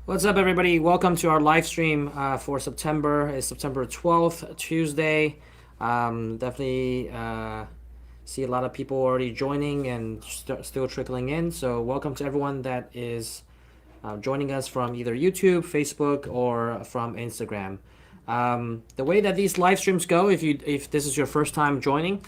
What's up, everybody? Welcome to our live stream for September. It's September 12th, Tuesday. Definitely see a lot of people already joining and still trickling in. So, welcome to everyone that is joining us from either YouTube, Facebook, or from Instagram. The way that these live streams go, if this is your first time joining,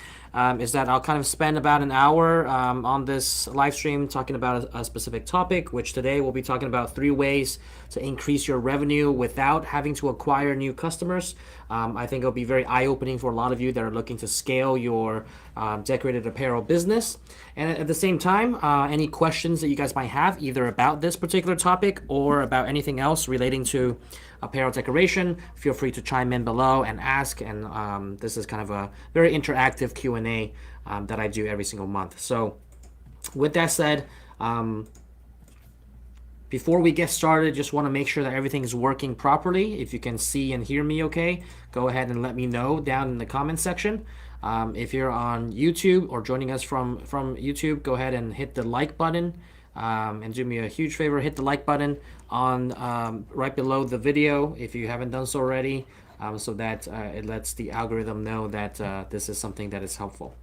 is that I'll kind of spend about an hour on this live stream talking about a specific topic, which today we'll be talking about 3 ways to increase your revenue without having to acquire new customers. I think it'll be very eye-opening for a lot of you that are looking to scale your decorated apparel business. And at the same time, any questions that you guys might have, either about this particular topic or about anything else relating to apparel decoration, feel free to chime in below and ask. And this is kind of a very interactive Q&A that I do every single month. So with that said, before we get started, just want to make sure that everything is working properly. If you can see and hear me okay, go ahead and let me know down in the comment section. If you're on YouTube or joining us from YouTube, go ahead and hit the like button. And do me a huge favor, hit the like button on right below the video if you haven't done so already, so that it lets the algorithm know that this is something that is helpful.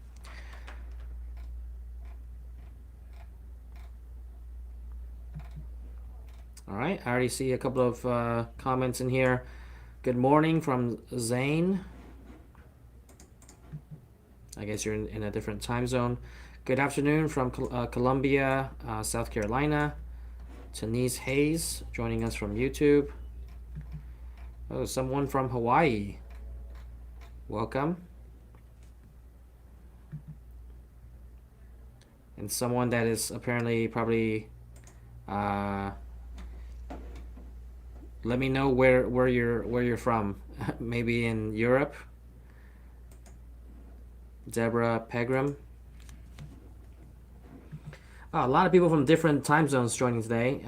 All right, I already see a couple of comments in here. Good morning from Zane. I guess you're in a different time zone. Good afternoon from Columbia, South Carolina. Denise Hayes joining us from YouTube. Oh, someone from Hawaii. Welcome. And someone that is apparently probably let me know where you're from. Maybe in Europe. Deborah Pegram. Oh, a lot of people from different time zones joining today.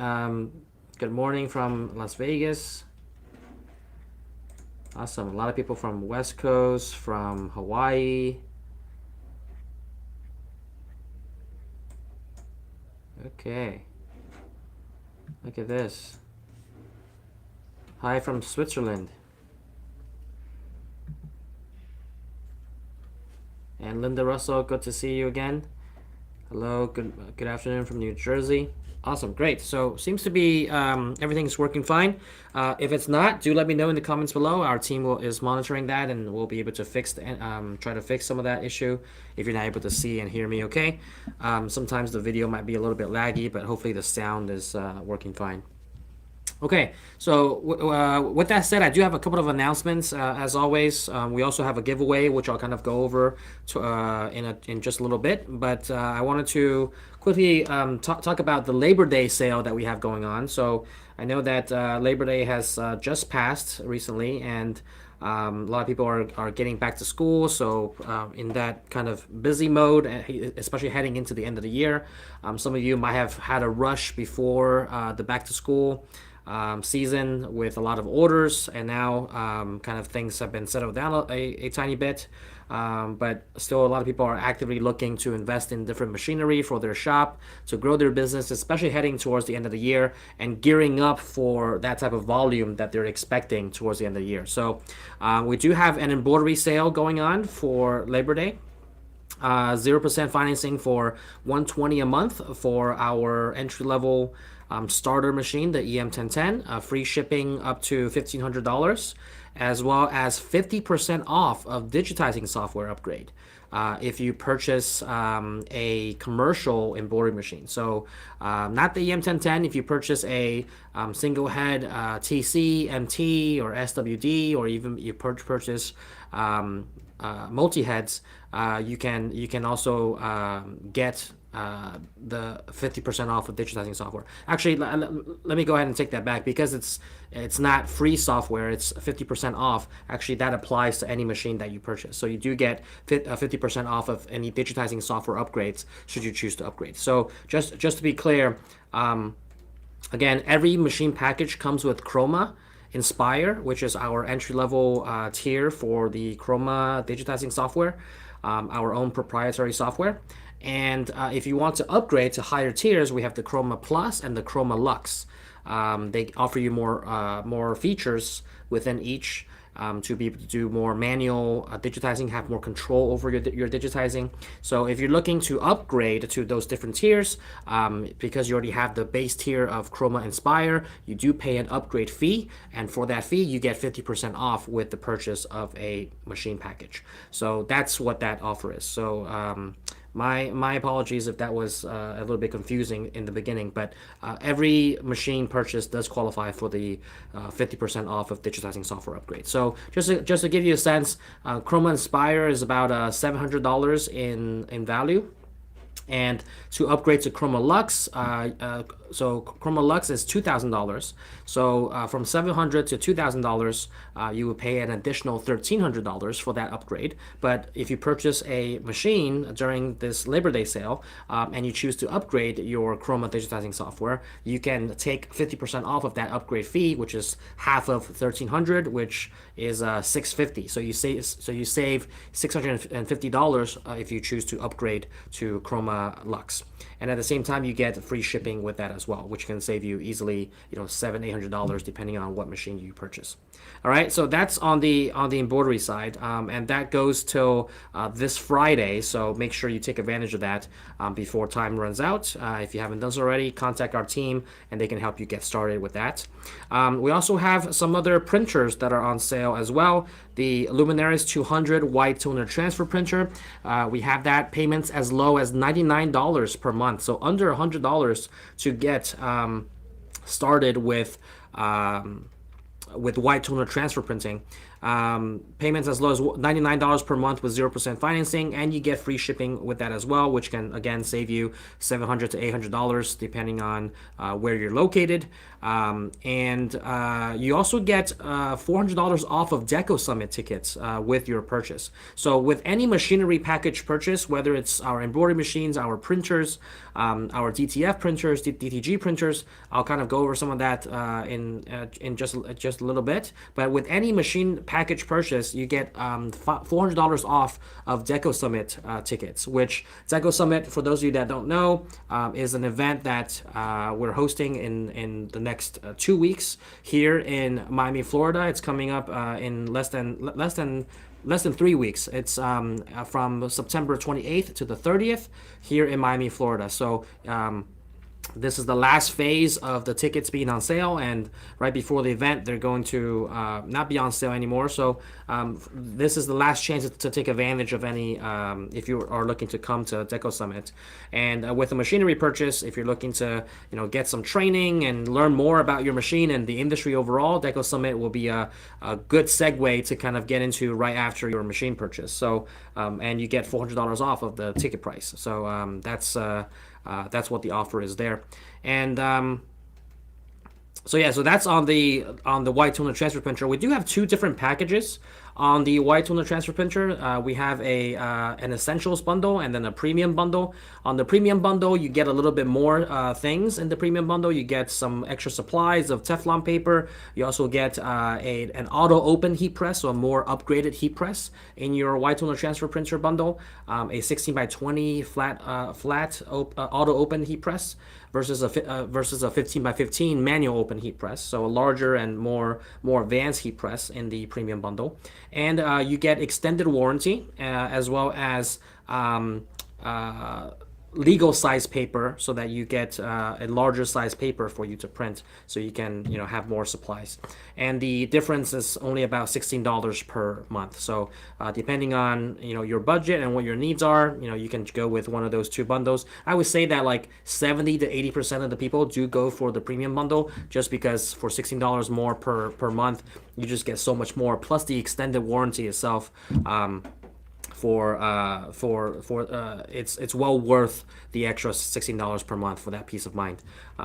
Good morning from Las Vegas. Awesome. A lot of people from West Coast, from Hawaii. Okay. Look at this. Hi from Switzerland. And Linda Russell, good to see you again. Hello, good afternoon from New Jersey. Awesome, great. So seems to be everything's working fine. If it's not, do let me know in the comments below. Our team is monitoring that, and we'll be able to try to fix some of that issue if you're not able to see and hear me okay. Sometimes the video might be a little bit laggy, but hopefully the sound is working fine. Okay, so with that said, I do have a couple of announcements. As always, we also have a giveaway, which I'll kind of go over in just a little bit. But I wanted to quickly talk about the Labor Day sale that we have going on. So I know that Labor Day has just passed recently, and a lot of people are getting back to school. So in that kind of busy mode, especially heading into the end of the year, some of you might have had a rush before the back to school season with a lot of orders, and now kind of things have been settled down a tiny bit, but still a lot of people are actively looking to invest in different machinery for their shop to grow their business, especially heading towards the end of the year and gearing up for that type of volume that they're expecting towards the end of the year. So we do have an embroidery sale going on for Labor Day. 0% financing for $120 a month for our entry-level starter machine, the EM1010, free shipping up to $1,500, as well as 50% off of digitizing software upgrade if you purchase a commercial embroidery machine. So not the EM1010, if you purchase a single head TC, MT, or SWD, or even you purchase multi-heads, you can also get the 50% off of digitizing software. Actually, let me go ahead and take that back, because it's not free software, it's 50% off. Actually, that applies to any machine that you purchase. So you do get 50% off of any digitizing software upgrades should you choose to upgrade. So just to be clear, again, every machine package comes with Chroma Inspire, which is our entry-level tier for the Chroma digitizing software, our own proprietary software. And if you want to upgrade to higher tiers, we have the Chroma Plus and the Chroma Lux. They offer you more features within each, to be able to do more manual digitizing, have more control over your digitizing. So if you're looking to upgrade to those different tiers, because you already have the base tier of Chroma Inspire, you do pay an upgrade fee, and for that fee, you get 50% off with the purchase of a machine package. So that's what that offer is. So my apologies if that was a little bit confusing in the beginning, but every machine purchase does qualify for the 50% off of digitizing software upgrade. So just to give you a sense, Chroma Inspire is about $700 in value. And to upgrade to Chroma Lux, so Chroma Lux is $2,000. So from $700 to $2,000, you would pay an additional $1,300 for that upgrade. But if you purchase a machine during this Labor Day sale, and you choose to upgrade your Chroma digitizing software, you can take 50% off of that upgrade fee, which is half of $1,300, which is $650. So you save $650 if you choose to upgrade to Chroma Lux. And at the same time, you get free shipping with that as well, which can save you easily, $700-800 depending on what machine you purchase. All right, so that's on the embroidery side, and that goes till this Friday. So make sure you take advantage of that before time runs out. If you haven't done so already, contact our team, and they can help you get started with that. We also have some other printers that are on sale as well. The Luminaris 200 wide toner transfer printer. We have that payments as low as $99 per month, so under $100 to get started with wide toner transfer printing. Payments as low as $99 per month with 0% financing, and you get free shipping with that as well, which can again save you $700 to $800 depending on where you're located. And you also get $400 off of DecoSummit tickets with your purchase. So with any machinery package purchase, whether it's our embroidery machines, our printers, our DTF printers, DTG printers, I'll kind of go over some of that in just a little bit. But with any machine package purchase, you get $400 off of DecoSummit tickets, which DecoSummit, for those of you that don't know, is an event that we're hosting in the next 2 weeks here in Miami, Florida. It's coming up in less than 3 weeks. It's from September 28th to the 30th here in Miami, Florida. So this is the last phase of the tickets being on sale, and right before the event, they're going to not be on sale anymore. So this is the last chance to take advantage of any, if you are looking to come to DecoSummit. And with a machinery purchase, if you're looking to get some training and learn more about your machine and the industry overall, DecoSummit will be a good segue to kind of get into right after your machine purchase. So and you get $400 off of the ticket price. So that's what the offer is there. And so that's on the white toner transfer printer. We do have two different packages on the white toner transfer printer. We have an essentials bundle and then a premium bundle. On the premium bundle, you get a little bit more things in the premium bundle. You get some extra supplies of Teflon paper. You also get an auto open heat press, so a more upgraded heat press in your white toner transfer printer bundle. A 16 by 20 flat auto open heat press versus a 15 by 15 manual open heat press, so a larger and more advanced heat press in the premium bundle. And you get extended warranty as well as legal size paper, so that you get a larger size paper for you to print, so you can have more supplies. And the difference is only about $16 per month. So depending on your budget and what your needs are, you can go with one of those two bundles. I would say that like 70 to 80% of the people do go for the premium bundle, just because for $16 more per month, you just get so much more, plus the extended warranty itself. It's well worth the extra $16 per month for that peace of mind,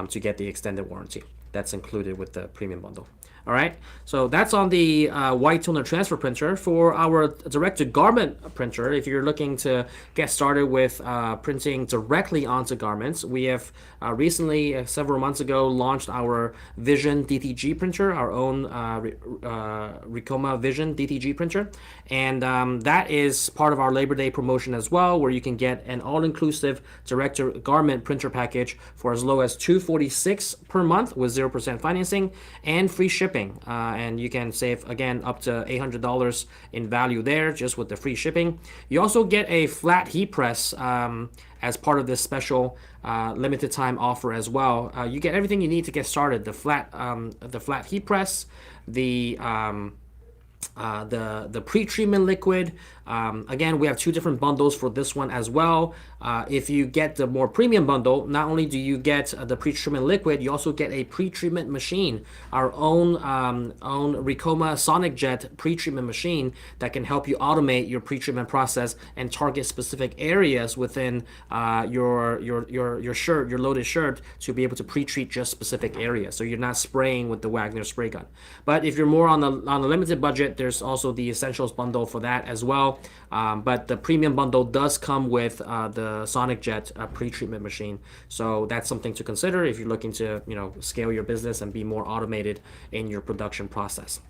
to get the extended warranty that's included with the premium bundle. All right, so that's on the white toner transfer printer. For our direct-to-garment printer, if you're looking to get started with printing directly onto garments, we have recently, several months ago, launched our Vision DTG printer, our own Ricoma Vision DTG printer, and that is part of our Labor Day promotion as well, where you can get an all-inclusive direct-to-garment printer package for as low as $246 per month with 0% financing and free shipping. And you can save, again, up to $800 in value there just with the free shipping. You also get a flat heat press as part of this special limited time offer as well. You get everything you need to get started: the flat heat press, the pre-treatment liquid. Again, we have two different bundles for this one as well. If you get the more premium bundle, not only do you get the pre-treatment liquid, you also get a pre-treatment machine, our own Ricoma Sonic Jet pre-treatment machine that can help you automate your pre-treatment process and target specific areas within your shirt, your loaded shirt, to be able to pre-treat just specific areas. So you're not spraying with the Wagner spray gun. But if you're more on the limited budget, there's also the essentials bundle for that as well. But the premium bundle does come with the Sonic Jet pre-treatment machine, so that's something to consider if you're looking to scale your business and be more automated in your production process.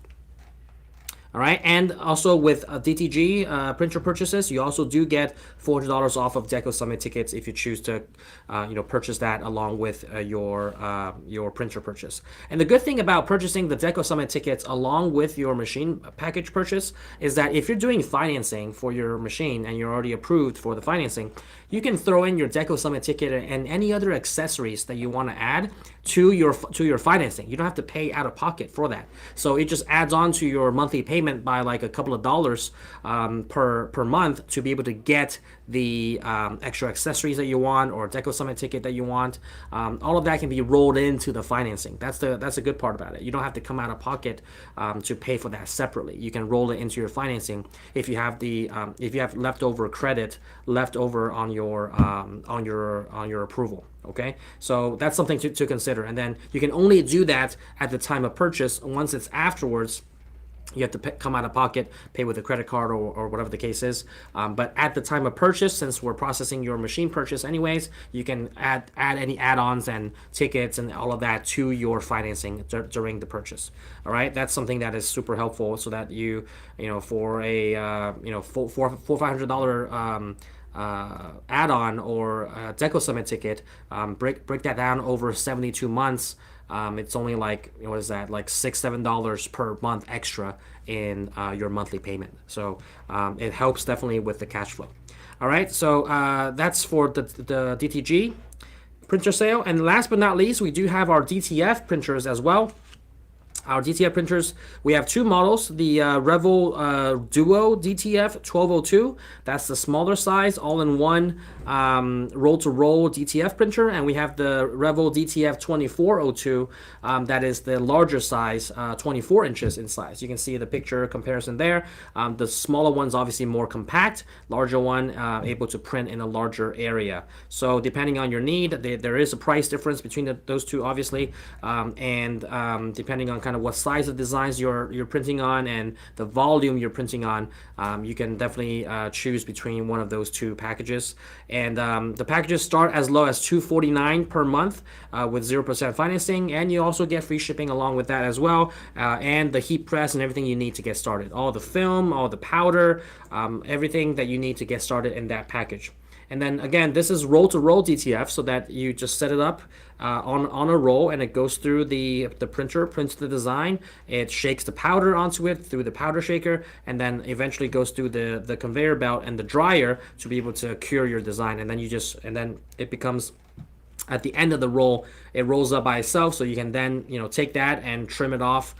All right, and also with DTG printer purchases, you also do get $400 off of DecoSummit tickets if you choose to, purchase that along with your printer purchase. And the good thing about purchasing the DecoSummit tickets along with your machine package purchase is that if you're doing financing for your machine and you're already approved for the financing, you can throw in your DecoSummit ticket and any other accessories that you want to add to your financing. You don't have to pay out of pocket for that. So it just adds on to your monthly payment by like a couple of dollars per month to be able to get the extra accessories that you want or DecoSummit ticket that you want. All of that can be rolled into the financing. That's the good part about it. You don't have to come out of pocket to pay for that separately. You can roll it into your financing if you have leftover credit left over on your approval. Okay, so that's something to consider. And then you can only do that at the time of purchase. Once it's afterwards, you have to come out of pocket, pay with a credit card or whatever the case is. But at the time of purchase, since we're processing your machine purchase anyways, you can add any add-ons and tickets and all of that to your financing during the purchase. All right, that's something that is super helpful, so that for a $400-$500 add-on or DecoSummit ticket, break that down over 72 months. It's only like $6-7 per month extra in your monthly payment. So it helps definitely with the cash flow. All right, so that's for the DTG printer sale. And last but not least, we do have our DTF printers as well. Our DTF printers, we have two models, the Revel Duo DTF 1202, that's the smaller size, all-in-one roll-to-roll DTF printer, and we have the Revel DTF 2402, that is the larger size, 24 inches in size. You can see the picture comparison there. The smaller one's obviously more compact, larger one able to print in a larger area. So depending on your need, there is a price difference between those two, obviously, and depending on kind of what size of designs you're printing on and the volume you're printing on, you can definitely choose between one of those two packages. And the packages start as low as $249 per month with 0% financing, and you also get free shipping along with that as well, and the heat press and everything you need to get started, all the film, all the powder, everything that you need to get started in that package. And then again, this is roll-to-roll DTF, so that you just set it up on a roll, and it goes through the printer, prints the design, it shakes the powder onto it through the powder shaker, and then eventually goes through the conveyor belt and the dryer to be able to cure your design. And then it becomes, at the end of the roll, it rolls up by itself, so you can then take that and trim it off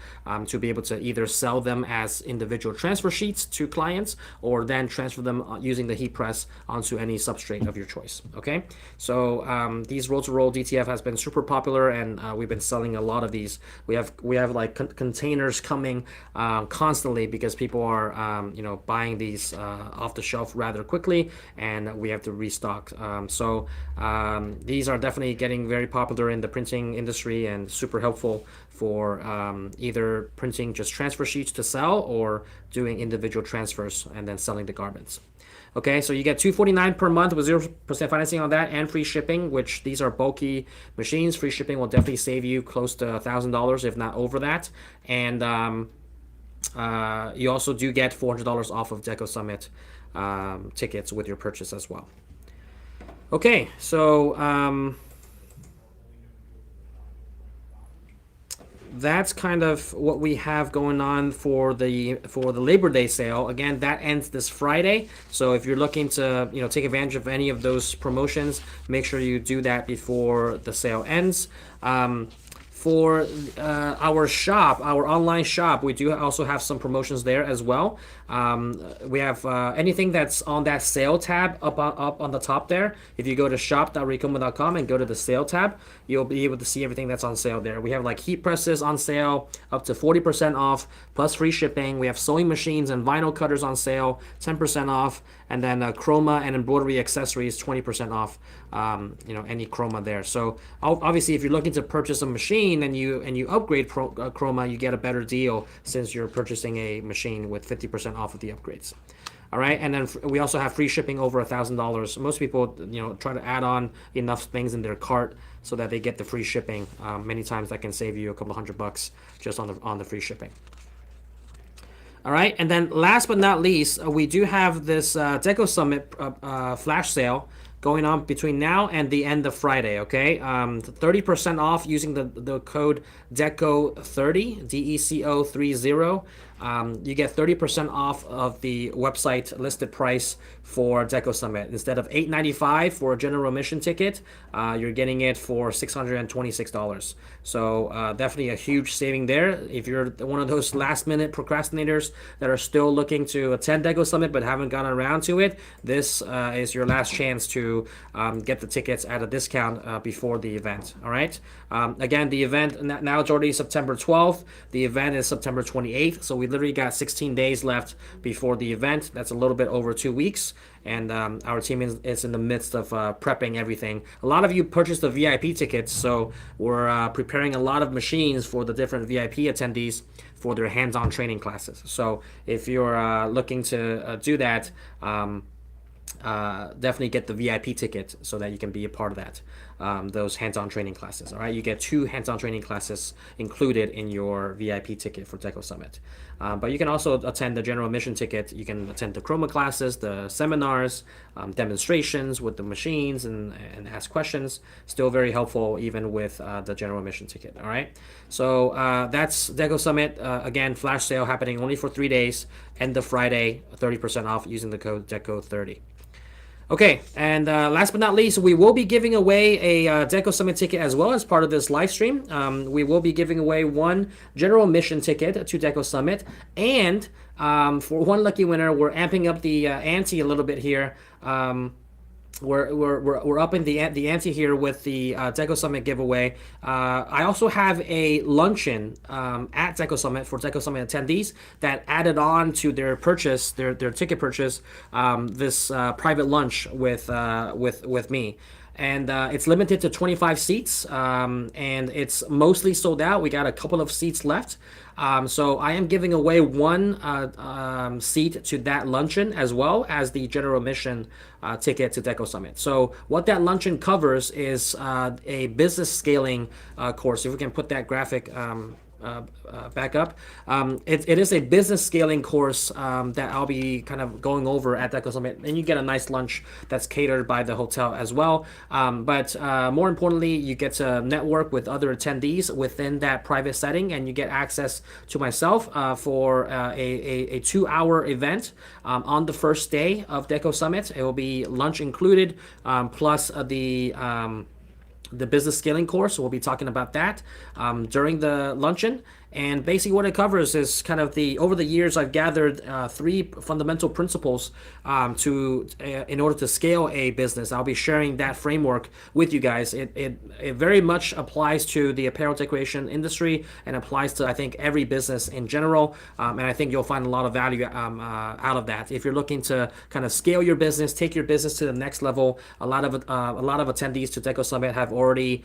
to be able to either sell them as individual transfer sheets to clients, or then transfer them using the heat press onto any substrate of your choice. Okay, so these roll-to-roll DTF has been super popular, and we've been selling a lot of these. We have like containers coming constantly, because people are buying these off the shelf rather quickly, and we have to restock. So these are definitely getting very popular in in the printing industry and super helpful for either printing just transfer sheets to sell or doing individual transfers and then selling the garments. Okay, so you get $249 per month with 0% financing on that and free shipping, which these are bulky machines. Free shipping will definitely save you close to $1,000, if not over that. And you also do get $400 off of DecoSummit tickets with your purchase as well. Okay, so that's kind of what we have going on for the Labor Day sale. Again, that ends this Friday. So if you're looking to take advantage of any of those promotions, make sure you do that before the sale ends. For our shop, our online shop, we do also have some promotions there as well. We have anything that's on that sale tab up on the top there. If you go to shop.ricoma.com and go to the sale tab, you'll be able to see everything that's on sale there. We have like heat presses on sale, up to 40% off, plus free shipping. We have sewing machines and vinyl cutters on sale, 10% off, and then chroma and embroidery accessories, 20% off. Any chroma there. So obviously, if you're looking to purchase a machine and you upgrade chroma, you get a better deal since you're purchasing a machine with 50% off of the upgrades. All right, and then we also have free shipping over $1,000. Most people, try to add on enough things in their cart so that they get the free shipping. Many times that can save you a couple $100 just on the free shipping. All right, and then last but not least, we do have this DecoSummit flash sale going on between now and the end of Friday, okay? 30% off using the code DECO30, DECO30. You get 30% off of the website listed price for DecoSummit. Instead of $895 for a general admission ticket, you're getting it for $626. So definitely a huge saving there. If you're one of those last-minute procrastinators that are still looking to attend DecoSummit but haven't gotten around to it, this is your last chance to get the tickets at a discount before the event. All right. Again, the event now it's already September 12th. The event is September 28th. So we literally got 16 days left before the event. That's a little bit over 2 weeks. And our team is in the midst of prepping everything. A lot of you purchased the VIP tickets, so we're preparing a lot of machines for the different VIP attendees for their hands-on training classes. So if you're looking to do that, definitely get the VIP ticket so that you can be a part of that, those hands-on training classes. All right, you get 2 hands-on training classes included in your VIP ticket for DecoSummit. But you can also attend the general admission ticket. You can attend the chroma classes, the seminars, demonstrations with the machines, and ask questions. Still very helpful even with the general admission ticket. All right, so that's DecoSummit. Again, flash sale happening only for 3 days. End of Friday, 30% off using the code DECO30. Okay, and last but not least, we will be giving away a DecoSummit ticket as well as part of this live stream. We will be giving away 1 general admission ticket to DecoSummit, and for 1 lucky winner, we're amping up the ante a little bit here. We're up in the ante here with the DecoSummit giveaway. I also have a luncheon at DecoSummit for DecoSummit attendees that added on to their purchase, their ticket purchase, this private lunch with me. And it's limited to 25 seats, and it's mostly sold out. We got a couple of seats left. So I am giving away 1 seat to that luncheon as well as the general admission ticket to DecoSummit. So what that luncheon covers is a business scaling course. If we can put that graphic back up. It is a business scaling course that I'll be kind of going over at DecoSummit, and you get a nice lunch that's catered by the hotel as well. But more importantly, you get to network with other attendees within that private setting, and you get access to myself for a 2-hour event on the first day of DecoSummit. It will be lunch included, plus the business scaling course. We'll be talking about that during the luncheon. And basically, what it covers is kind of over the years I've gathered three fundamental principles in order to scale a business. I'll be sharing that framework with you guys. It very much applies to the apparel decoration industry and applies to, I think, every business in general. And I think you'll find a lot of value out of that. If you're looking to kind of scale your business, take your business to the next level, a lot of attendees to DecoSummit have already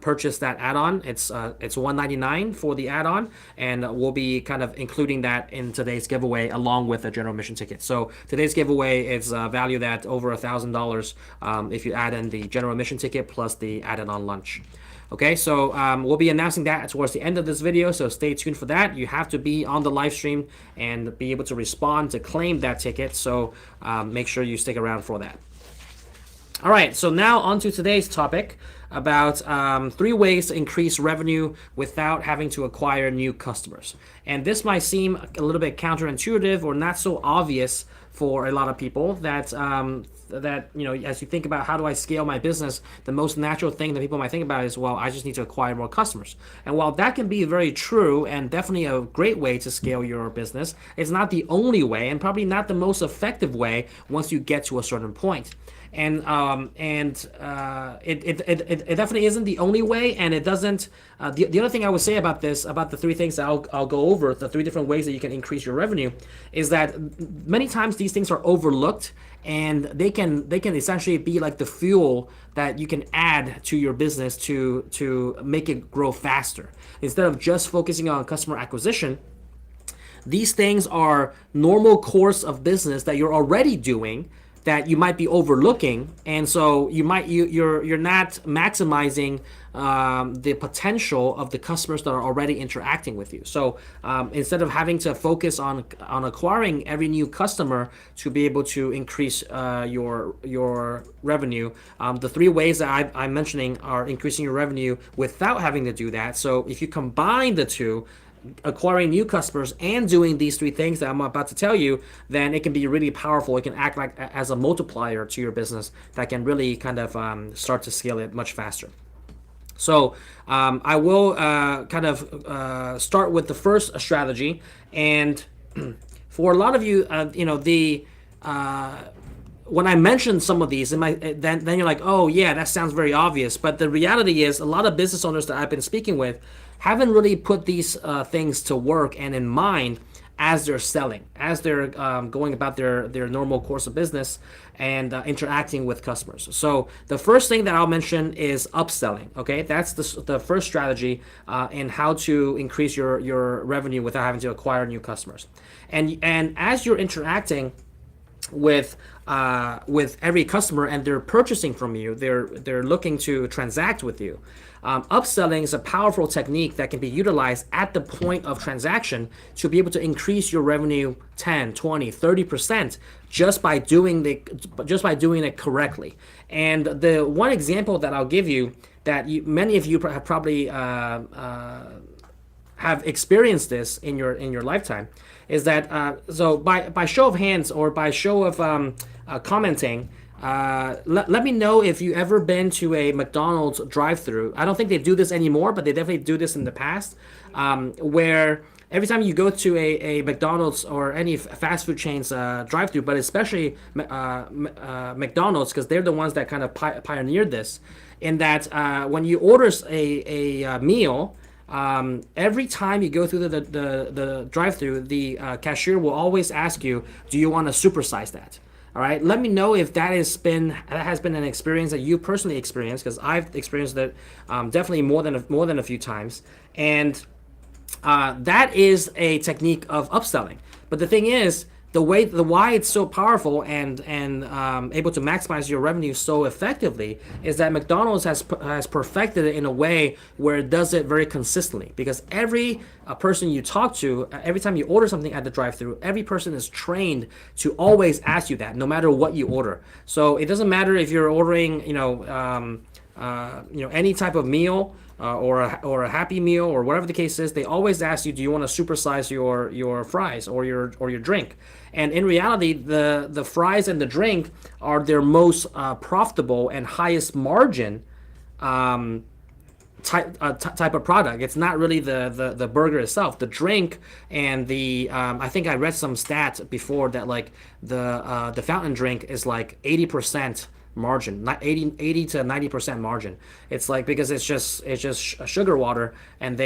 purchased that add-on. It's $199 for the add-on, and we'll be kind of including that in today's giveaway along with a general admission ticket. So today's giveaway is valued at over $1,000 if you add in the general admission ticket plus the added-on lunch. Okay, so we'll be announcing that towards the end of this video, so stay tuned for that. You have to be on the live stream and be able to respond to claim that ticket, so make sure you stick around for that. All right, so now on to today's topic about 3 ways to increase revenue without having to acquire new customers. And this might seem a little bit counterintuitive or not so obvious for a lot of people that as you think about how do I scale my business, the most natural thing that people might think about is, well, I just need to acquire more customers. And while that can be very true and definitely a great way to scale your business, it's not the only way and probably not the most effective way once you get to a certain point. And it definitely isn't the only way, and it doesn't. The other thing I would say about this, about the 3 things that I'll go over, the 3 different ways that you can increase your revenue, is that many times these things are overlooked, and they can essentially be like the fuel that you can add to your business to make it grow faster. Instead of just focusing on customer acquisition, these things are normal course of business that you're already doing that you might be overlooking, and so you're not maximizing the potential of the customers that are already interacting with you. So instead of having to focus on acquiring every new customer to be able to increase your revenue, the 3 ways that I'm mentioning are increasing your revenue without having to do that. So if you combine the 2, acquiring new customers and doing these 3 things that I'm about to tell you, then it can be really powerful. It can act like as a multiplier to your business that can really kind of start to scale it much faster. So I will kind of start with the first strategy, and for a lot of you, when I mention some of these, then you're like, oh yeah, that sounds very obvious. But the reality is, a lot of business owners that I've been speaking with haven't really put these things to work and in mind as they're selling, as they're going about their normal course of business and interacting with customers. So the first thing that I'll mention is upselling. Okay, that's the first strategy in how to increase your revenue without having to acquire new customers. And as you're interacting with every customer and they're purchasing from you, they're looking to transact with you. Upselling is a powerful technique that can be utilized at the point of transaction to be able to increase your revenue 10, 20, 30% just by doing it correctly. And the one example that I'll give you that many of you have probably have experienced this in your lifetime is that so by show of hands or by show of commenting, let me know if you ever been to a McDonald's drive-thru. I don't think they do this anymore, but they definitely do this in the past, where every time you go to a McDonald's or any fast food chains drive-thru, but especially McDonald's, because they're the ones that kind of pioneered this, in that when you order a meal, every time you go through the drive-thru, the cashier will always ask you, do you want to supersize that? All right, let me know if that has been an experience that you personally experienced, because I've experienced it definitely more than a few times, and that is a technique of upselling. But the thing is, why it's so powerful and able to maximize your revenue so effectively is that McDonald's has perfected it in a way where it does it very consistently. Because every person you talk to, every time you order something at the drive-thru, every person is trained to always ask you that, no matter what you order. So it doesn't matter if you're ordering, any type of meal. Or a Happy Meal or whatever the case is, they always ask you, do you want to supersize your fries or your drink? And in reality, the fries and the drink are their most profitable and highest margin type of product. It's not really the burger itself. The drink and the I think I read some stats before that like the fountain drink is like 80% margin, not 80 to 90% margin. It's like because it's just sugar water, and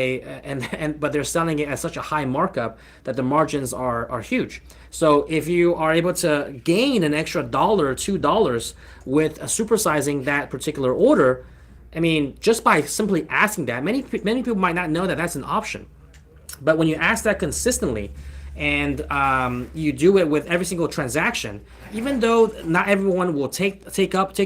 but they're selling it at such a high markup that the margins are huge. So if you are able to gain an extra dollar or $2 with supersizing that particular order, I mean, just by simply asking that, many people might not know that that's an option. But when you ask that consistently, and you do it with every single transaction, even though not everyone will take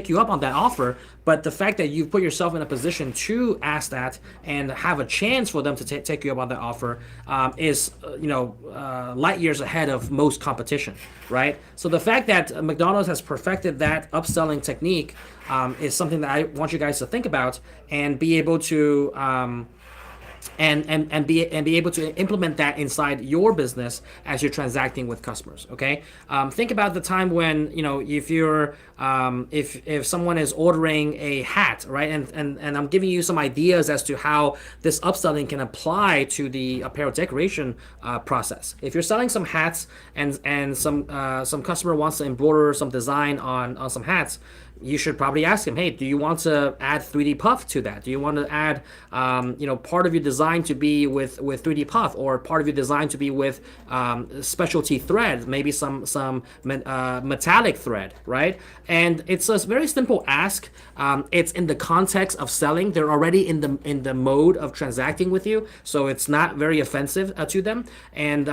you up on that offer, but the fact that you've put yourself in a position to ask that and have a chance for them to take you up on that offer is light years ahead of most competition, right? So the fact that McDonald's has perfected that upselling technique is something that I want you guys to think about and be able to be able to implement that inside your business as you're transacting with customers. Okay, think about the time when if you're if someone is ordering a hat, right? And I'm giving you some ideas as to how this upselling can apply to the apparel decoration process. If you're selling some hats and some customer wants to embroider some design on some hats, you should probably ask him, hey, do you want to add 3D puff to that? Do you want to add, part of your design to be with 3D puff, or part of your design to be with specialty thread, maybe some metallic thread, right? And it's a very simple ask. It's in the context of selling. They're already in the mode of transacting with you, so it's not very offensive to them. And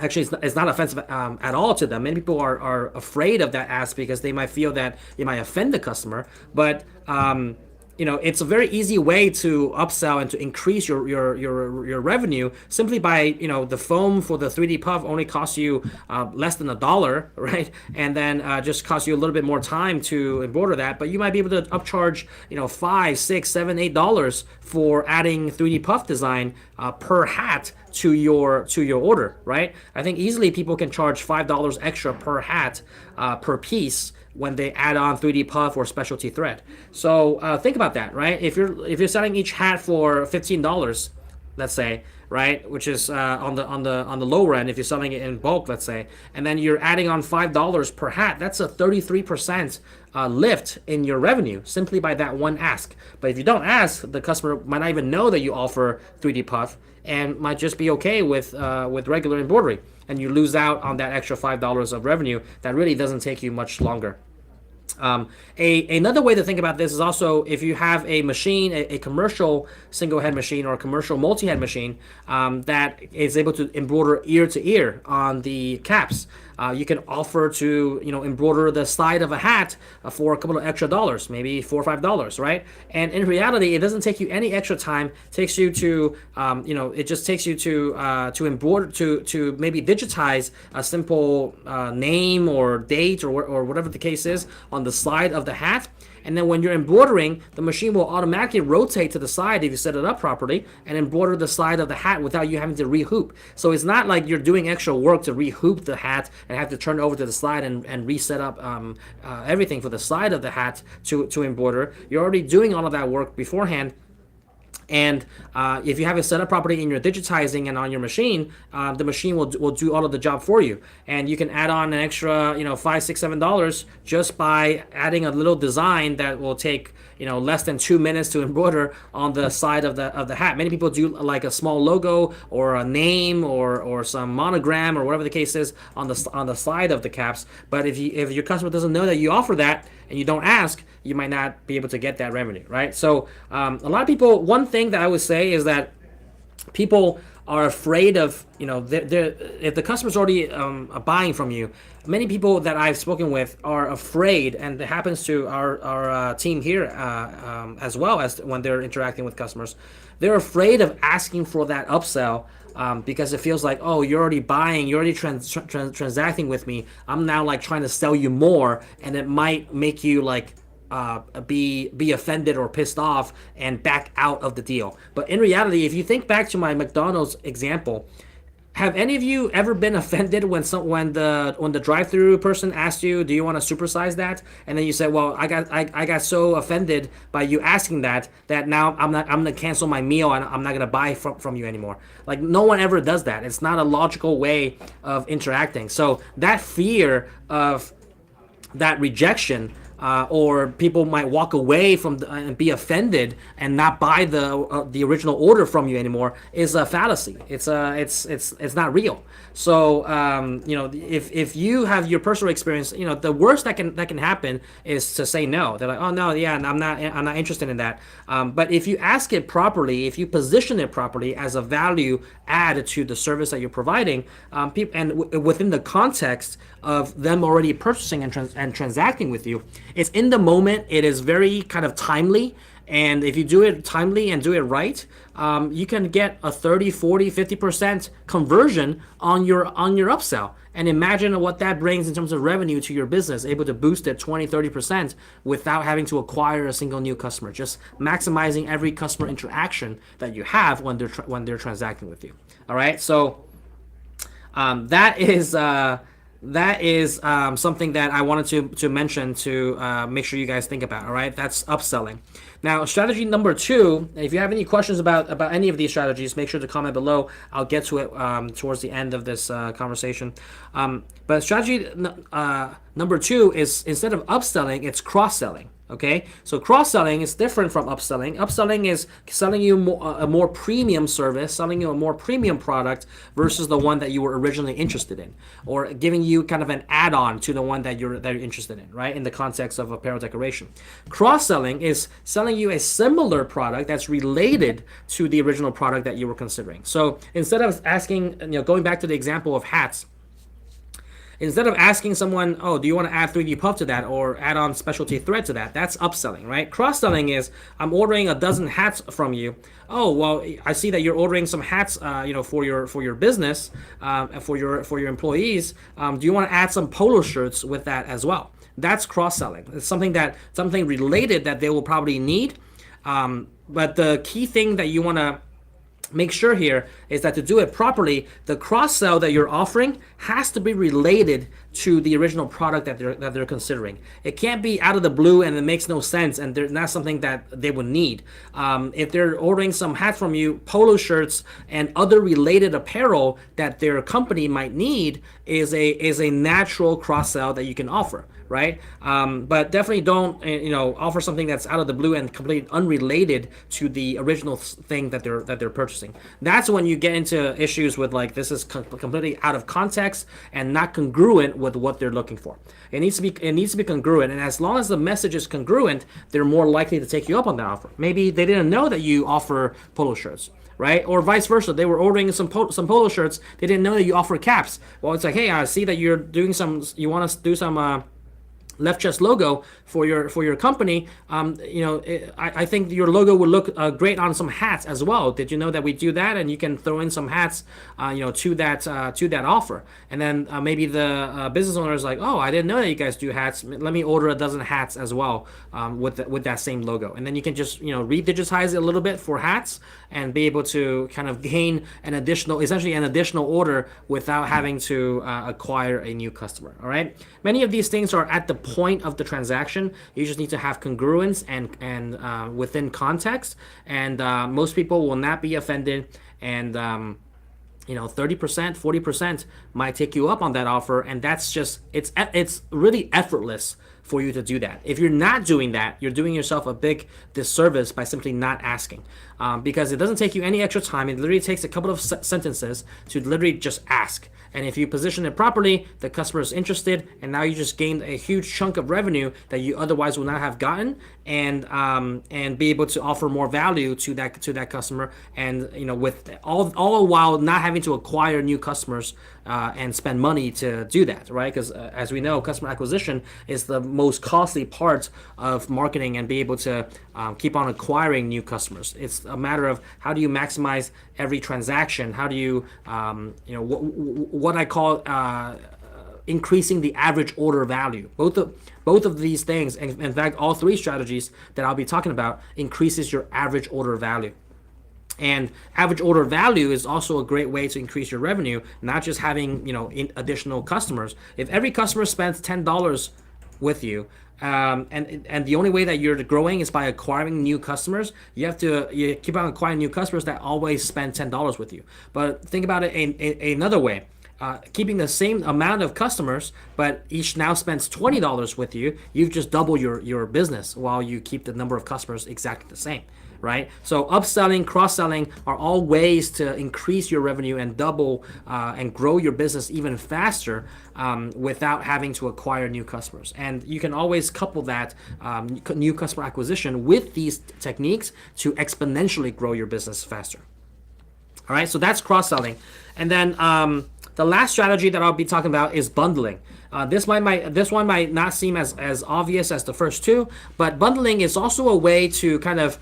actually, it's not offensive at all to them. Many people are afraid of that ask because they might feel that it might offend the customer. But it's a very easy way to upsell and to increase your revenue simply by the foam for the 3D puff only costs you less than $1, right? And then just costs you a little bit more time to embroider that, but you might be able to upcharge $5, $6, $7, $8 for adding 3D puff design per hat to your order, right? I think easily people can charge $5 extra per hat per piece when they add on 3D puff or specialty thread. So think about that, right? If you're selling each hat for $15, let's say, right, which is on the lower end, if you're selling it in bulk, let's say, and then you're adding on $5 per hat, that's a 33% lift in your revenue simply by that one ask. But if you don't ask, the customer might not even know that you offer 3D puff and might just be okay with regular embroidery, and you lose out on that extra $5 of revenue that really doesn't take you much longer. Another way to think about this is also if you have a machine, a commercial single head machine or a commercial multi-head machine that is able to embroider ear to ear on the caps. You can offer to embroider the side of a hat for a couple of extra dollars, maybe $4 or $5, right? And in reality, it doesn't take you any extra time. It takes you to it just takes you to embroider to maybe digitize a simple name or date or whatever the case is on the side of the hat. And then when you're embroidering, the machine will automatically rotate to the side if you set it up properly and embroider the side of the hat without you having to rehoop. So it's not like you're doing extra work to rehoop the hat and have to turn it over to the side and reset up everything for the side of the hat to embroider. You're already doing all of that work beforehand. And if you have it set up properly in your digitizing and on your machine, the machine will do all of the job for you. And you can add on an extra, $5, $6, $7 just by adding a little design that will take less than 2 minutes to embroider on the side of the hat. Many people do like a small logo or a name or some monogram or whatever the case is on the side of the caps. But if your customer doesn't know that you offer that and you don't ask, you might not be able to get that revenue, right? So a lot of people, one thing that I would say is that people are afraid of, if the customer's already buying from you, many people that I've spoken with are afraid, and it happens to our team here as well as when they're interacting with customers. They're afraid of asking for that upsell because it feels like, oh, you're already buying, you're already transacting with me. I'm now like trying to sell you more, and it might make you like be offended or pissed off and back out of the deal. But in reality, if you think back to my McDonald's example, Have any of you ever been offended when the drive-through person asked you, "Do you want to supersize that?" And then you said, "Well, I got so offended by you asking that now I'm gonna cancel my meal and I'm not gonna buy from you anymore." Like no one ever does that. It's not a logical way of interacting. So that fear of that rejection, or people might walk away from and be offended and not buy the original order from you anymore, is a fallacy. It's not real. So if you have your personal experience, the worst that can happen is to say no. They're like, oh no, yeah, I'm not interested in that. But if you ask it properly, if you position it properly as a value add to the service that you're providing, people, and within the context of them already purchasing and transacting with you, it's in the moment. It is very kind of timely. And if you do it timely and do it right, you can get a 30, 40, 50% conversion on your upsell. And imagine what that brings in terms of revenue to your business, able to boost it 20, 30% without having to acquire a single new customer, just maximizing every customer interaction that you have when they're transacting with you. All right, so that is something that I wanted to mention to make sure you guys think about. All right, that's upselling. Now, strategy number 2. If you have any questions about any of these strategies, make sure to comment below. I'll get to it towards the end of this conversation. But strategy number 2 is, instead of upselling, it's cross-selling. Okay, so cross-selling is different from upselling. Upselling is selling you a more premium service, selling you a more premium product versus the one that you were originally interested in, or giving you kind of an add-on to the one that you're interested in, right? In the context of apparel decoration. Cross-selling is selling you a similar product that's related to the original product that you were considering. So instead of asking, going back to the example of hats, instead of asking someone, oh, do you want to add 3D puff to that or add on specialty thread to that? That's upselling, right? Cross-selling is, I'm ordering a dozen hats from you. Oh, well, I see that you're ordering some hats, for your business, for your employees. Do you want to add some polo shirts with that as well? That's cross-selling. It's something related that they will probably need. But the key thing that you want to make sure here is that to do it properly, the cross-sell that you're offering has to be related to the original product that they're considering. It can't be out of the blue and it makes no sense and they're not something that they would need. If they're ordering some hats from you, polo shirts and other related apparel that their company might need is a natural cross-sell that you can offer, right? But definitely don't offer something that's out of the blue and completely unrelated to the original thing that they're purchasing. That's when you get into issues with, like, this is completely out of context and not congruent with what they're looking for. It needs to be congruent, and as long as the message is congruent, they're more likely to take you up on that offer. Maybe they didn't know that you offer polo shirts, right? Or vice versa. They were ordering some polo shirts. They didn't know that you offer caps. Well, it's like, hey, I see that you want to do some left chest logo for your company. I think your logo would look great on some hats as well. Did you know that we do that? And you can throw in some hats, to that offer. And then maybe the business owner is like, oh, I didn't know that you guys do hats. Let me order a dozen hats as well, with that same logo. And then you can just redigitize it a little bit for hats and be able to kind of gain essentially an additional order without having to acquire a new customer. All right. Many of these things are at the point of the transaction. You just need to have congruence and within context, and most people will not be offended, and 30%, 40% might take you up on that offer, and that's just it's really effortless for you to do that. If you're not doing that, you're doing yourself a big disservice by simply not asking, because it doesn't take you any extra time. It literally takes a couple of sentences to literally just ask. And if you position it properly, the customer is interested, and now you just gained a huge chunk of revenue that you otherwise would not have gotten, and be able to offer more value to that customer, and with all while not having to acquire new customers and spend money to do that, right? Because as we know, customer acquisition is the most costly part of marketing, and be able to keep on acquiring new customers. It's a matter of how do you maximize every transaction? How do you what I call increasing the average order value. Both of these things, and in fact all three strategies that I'll be talking about, increases your average order value. And average order value is also a great way to increase your revenue, not just having, additional customers. If every customer spends $10 with you, and the only way that you're growing is by acquiring new customers, you keep on acquiring new customers that always spend $10 with you. But think about it another way. Keeping the same amount of customers, but each now spends $20 with you, you've just doubled your business while you keep the number of customers exactly the same, right? So upselling, cross-selling are all ways to increase your revenue and double and grow your business even faster without having to acquire new customers. And you can always couple that new customer acquisition with these techniques to exponentially grow your business faster. All right, so that's cross-selling. And then the last strategy that I'll be talking about is bundling. This one might not seem as obvious as the first two, but bundling is also a way to kind of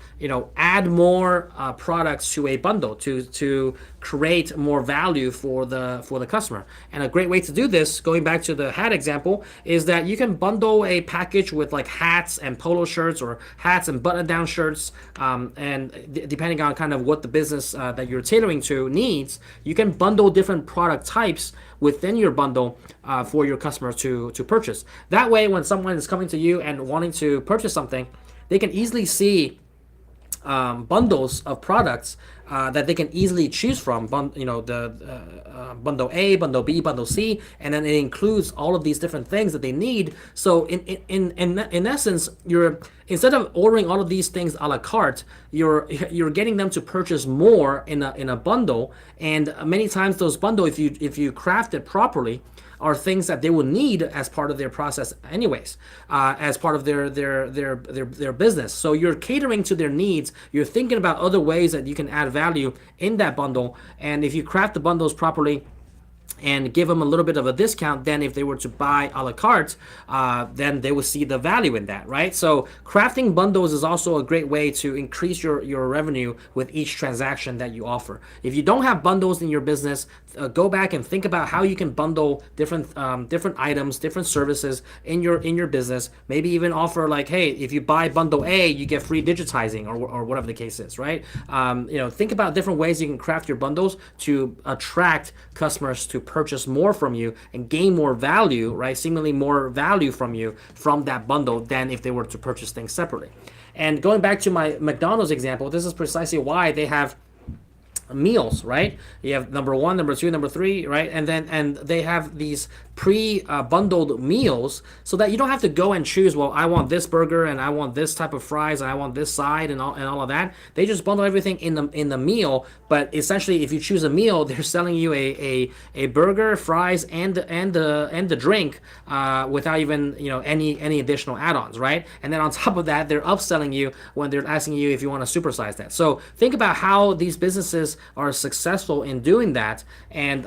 add more products to a bundle to create more value for the customer. And a great way to do this, going back to the hat example, is that you can bundle a package with like hats and polo shirts or hats and button-down shirts, and depending on kind of what the business that you're tailoring to needs, you can bundle different product types within your bundle for your customer to purchase. That way, when someone is coming to you and wanting to purchase something, they can easily see bundles of products that they can easily choose from. Bundle A, bundle B, bundle C, and then it includes all of these different things that they need. So in essence, you're, instead of ordering all of these things a la carte, you're getting them to purchase more in a bundle. And many times those bundle, if you craft it properly, are things that they will need as part of their process anyways, as part of their business. So you're catering to their needs. You're thinking about other ways that you can add value in that bundle. And if you craft the bundles properly and give them a little bit of a discount, then if they were to buy a la carte, then they will see the value in that, right? So crafting bundles is also a great way to increase your revenue with each transaction that you offer. If you don't have bundles in your business, go back and think about how you can bundle different items, different services in your business. Maybe even offer like, hey, if you buy bundle A, you get free digitizing or whatever the case is, right? Think about different ways you can craft your bundles to attract customers to purchase more from you and gain more value, right? Seemingly more value from you from that bundle than if they were to purchase things separately. And going back to my McDonald's example, this is precisely why they have meals, right? You have number 1, number 2, number 3, right? And they have these pre-bundled meals so that you don't have to go and choose, well, I want this burger and I want this type of fries and I want this side and all of that. They just bundle everything in the meal. But essentially, if you choose a meal, they're selling you a burger, fries, and the drink without even any additional add-ons, right? And then on top of that, they're upselling you when they're asking you if you want to supersize that. So think about how these businesses are successful in doing that, and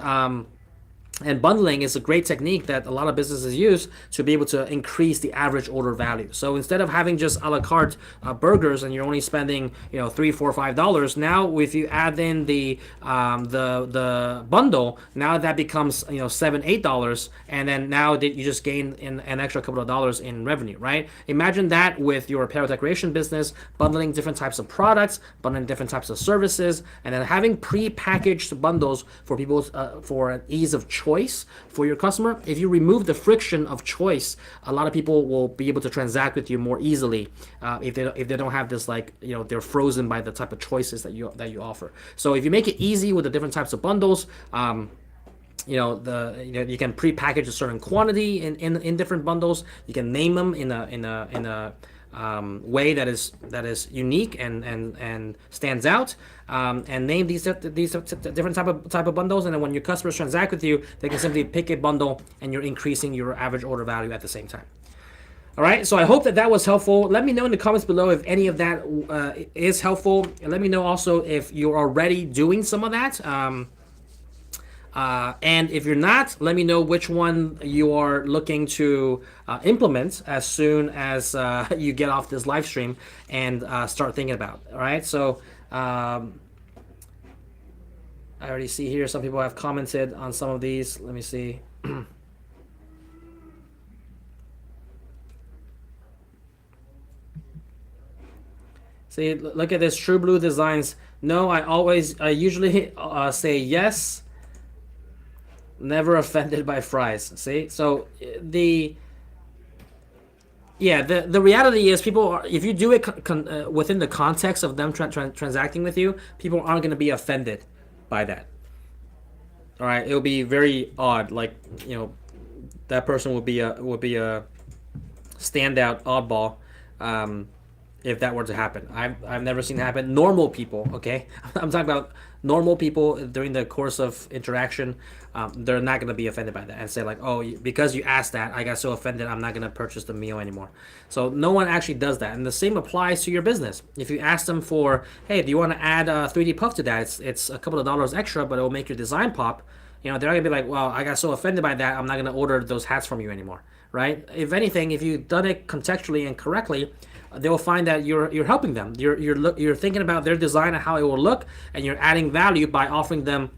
bundling is a great technique that a lot of businesses use to be able to increase the average order value. So instead of having just a la carte burgers and you're only spending $3, $4, $5, now if you add in the bundle, now that becomes $7, $8, and then now that you just gain an extra couple of dollars in revenue, right? Imagine that with your apparel decoration business, bundling different types of products, bundling different types of services, and then having pre-packaged bundles for people for an ease of choice for your customer. If you remove the friction of choice, a lot of people will be able to transact with you more easily if they don't have this, like, they're frozen by the type of choices that you offer. So if you make it easy with the different types of bundles, you can pre-package a certain quantity in different bundles. You can name them in a way that is unique and stands out, and name these different type of bundles, and then when your customers transact with you, they can simply pick a bundle and you're increasing your average order value at the same time. All right, so I hope that was helpful. Let me know in the comments below if any of that is helpful, and let me know also if you're already doing some of that. And if you're not, let me know which one you are looking to implement as soon as you get off this live stream and start thinking about. All right, so I already see here some people have commented on some of these. Let me see. See, look at this. True Blue Designs No, I usually say yes, never offended by fries. See, so the yeah, the reality is people are, if you do it within the context of them transacting with you, people aren't going to be offended by that. All right, it'll be very odd. Like, that person will be a standout oddball, um, if that were to happen. I've never seen it happen. Normal people, okay? I'm talking about normal people during the course of interaction. They're not going to be offended by that and say, like, oh, because you asked that, I got so offended, I'm not going to purchase the meal anymore. So no one actually does that. And the same applies to your business. If you ask them for, hey, do you want to add a 3D puff to that? It's a couple of dollars extra, but it will make your design pop. They're not gonna be like, well, I got so offended by that, I'm not gonna order those hats from you anymore, right? If anything, if you've done it contextually and correctly, they will find that you're helping them. You're thinking about their design and how it will look, and you're adding value by offering them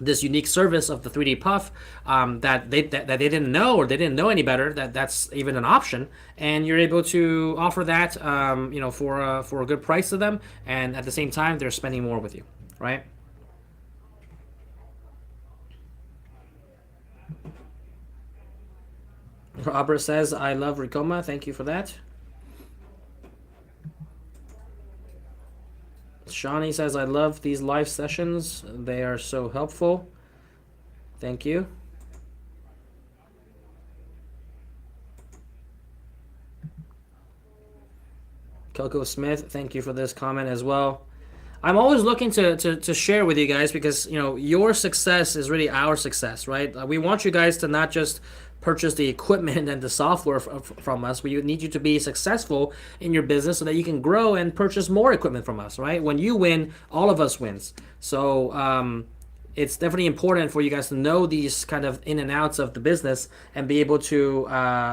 this unique service of the 3D puff, that they didn't know, or they didn't know any better, that's even an option, and you're able to offer that, for a good price to them, and at the same time they're spending more with you, right? Robert says, I love Ricoma. Thank you for that. Shawnee says, I love these live sessions. They are so helpful. Thank you. Coco Smith, thank you for this comment as well. I'm always looking to share with you guys, because your success is really our success, right? We want you guys to not just purchase the equipment and the software from us. We need you to be successful in your business so that you can grow and purchase more equipment from us, right? When you win, all of us wins. So it's definitely important for you guys to know these kind of in and outs of the business, and be able to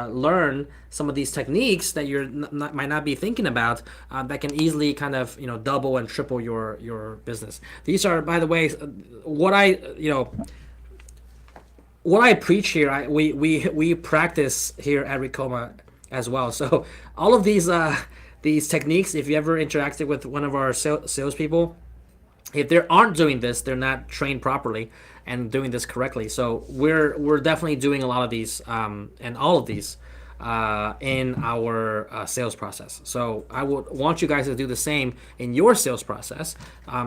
learn some of these techniques that might not be thinking about, that can easily kind of double and triple your business. These are, by the way, what I preach here. We practice here at Ricoma as well. So all of these techniques, if you ever interacted with one of our salespeople, if they aren't doing this, they're not trained properly and doing this correctly. So we're definitely doing a lot of these, and all of these, in our sales process. So I would want you guys to do the same in your sales process,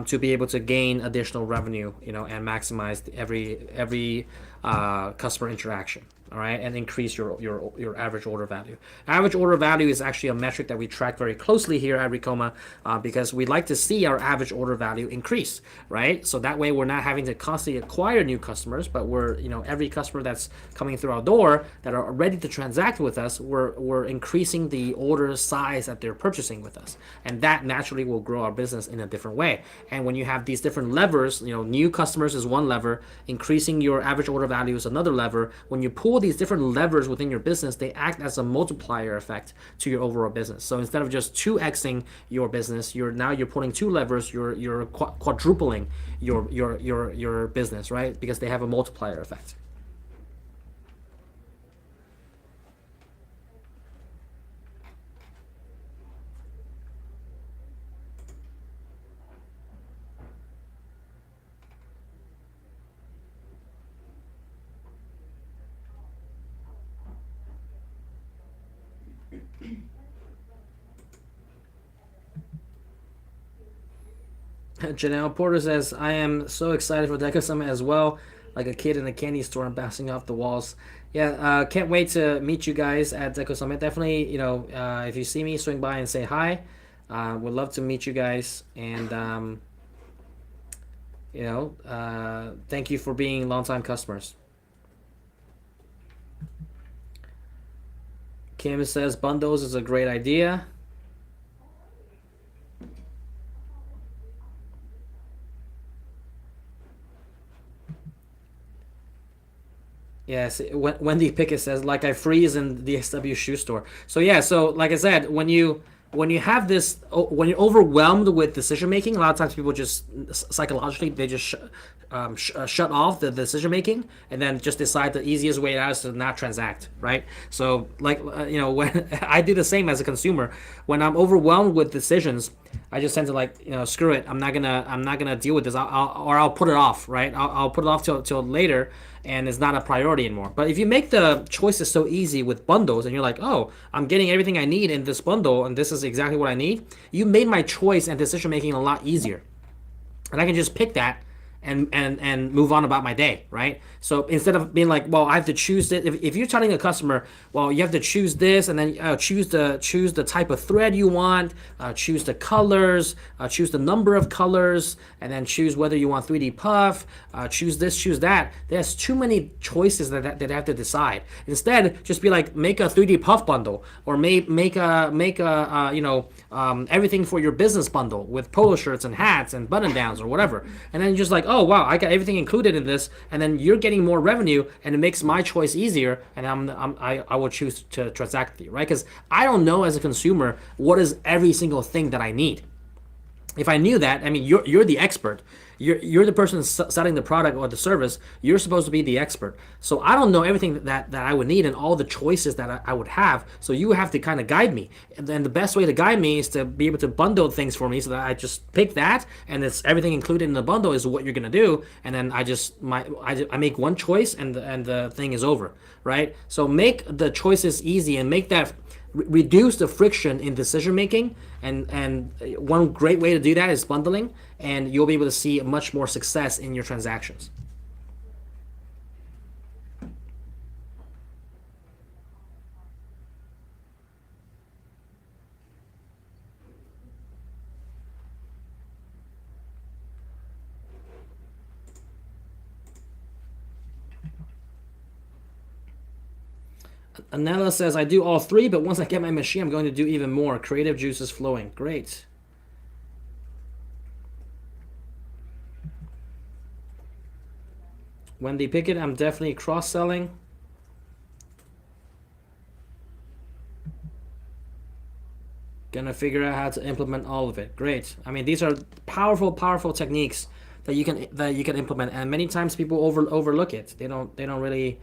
to be able to gain additional revenue, and maximize every customer interaction. All right, and increase your average order value. Average order value is actually a metric that we track very closely here at Ricoma, because we like to see our average order value increase, right? So that way we're not having to constantly acquire new customers, but we're every customer that's coming through our door that are ready to transact with us, we're increasing the order size that they're purchasing with us, and that naturally will grow our business in a different way. And when you have these different levers, new customers is one lever, increasing your average order value is another lever. When you pull these different levers within your business, they act as a multiplier effect to your overall business. So instead of just 2xing your business, you're pulling two levers, you're quadrupling your business, right? Because they have a multiplier effect. Janelle Porter says, I am so excited for DecoSummit as well. Like a kid in a candy store and bouncing off the walls. Yeah, can't wait to meet you guys at DecoSummit. Definitely, if you see me, swing by and say hi. Would love to meet you guys. And, thank you for being longtime customers. Kim says, bundles is a great idea. Yes, Wendy Pickett says, like I freeze in the SW shoe store. So yeah, so like I said, when you have this, when you're overwhelmed with decision making, a lot of times people just psychologically they just shut off the decision making and then just decide the easiest way out is to not transact, right? So like when I do the same as a consumer, when I'm overwhelmed with decisions, I just tend to like screw it. I'm not gonna deal with this. I'll put it off, right? I'll put it off till later, and it's not a priority anymore. But if you make the choices so easy with bundles, and you're like, oh, I'm getting everything I need in this bundle, and this is exactly what I need, you made my choice and decision making a lot easier, and I can just pick that and move on about my day, right? So instead of being like, well, I have to choose it. If you're telling a customer, well, you have to choose this, and then choose the type of thread you want, choose the colors, choose the number of colors, and then choose whether you want 3D puff, choose this, choose that. There's too many choices that they have to decide. Instead, just be like, make a 3D puff bundle, or make a everything for your business bundle with polo shirts and hats and button downs or whatever, and then just like, oh wow, I got everything included in this, and then you're getting more revenue, and it makes my choice easier, and I will choose to transact with you, right? Because I don't know as a consumer what is every single thing that I need. If I knew that, I mean, you're the expert. You're the person selling the product or the service. You're supposed to be the expert. So I don't know everything that I would need and all the choices that I would have. So you have to kind of guide me. And then the best way to guide me is to be able to bundle things for me so that I just pick that, and it's everything included in the bundle is what you're gonna do. And then I make one choice, and the thing is over, right? So make the choices easy and make that reduce the friction in decision making, and one great way to do that is bundling, and you'll be able to see much more success in your transactions. Anela says, I do all three, but once I get my machine, I'm going to do even more. Creative juices flowing. Great. Wendy Pickett, I'm definitely cross-selling. Gonna figure out how to implement all of it. Great. I mean, these are powerful, powerful techniques that you can implement, and many times people overlook it. They don't really.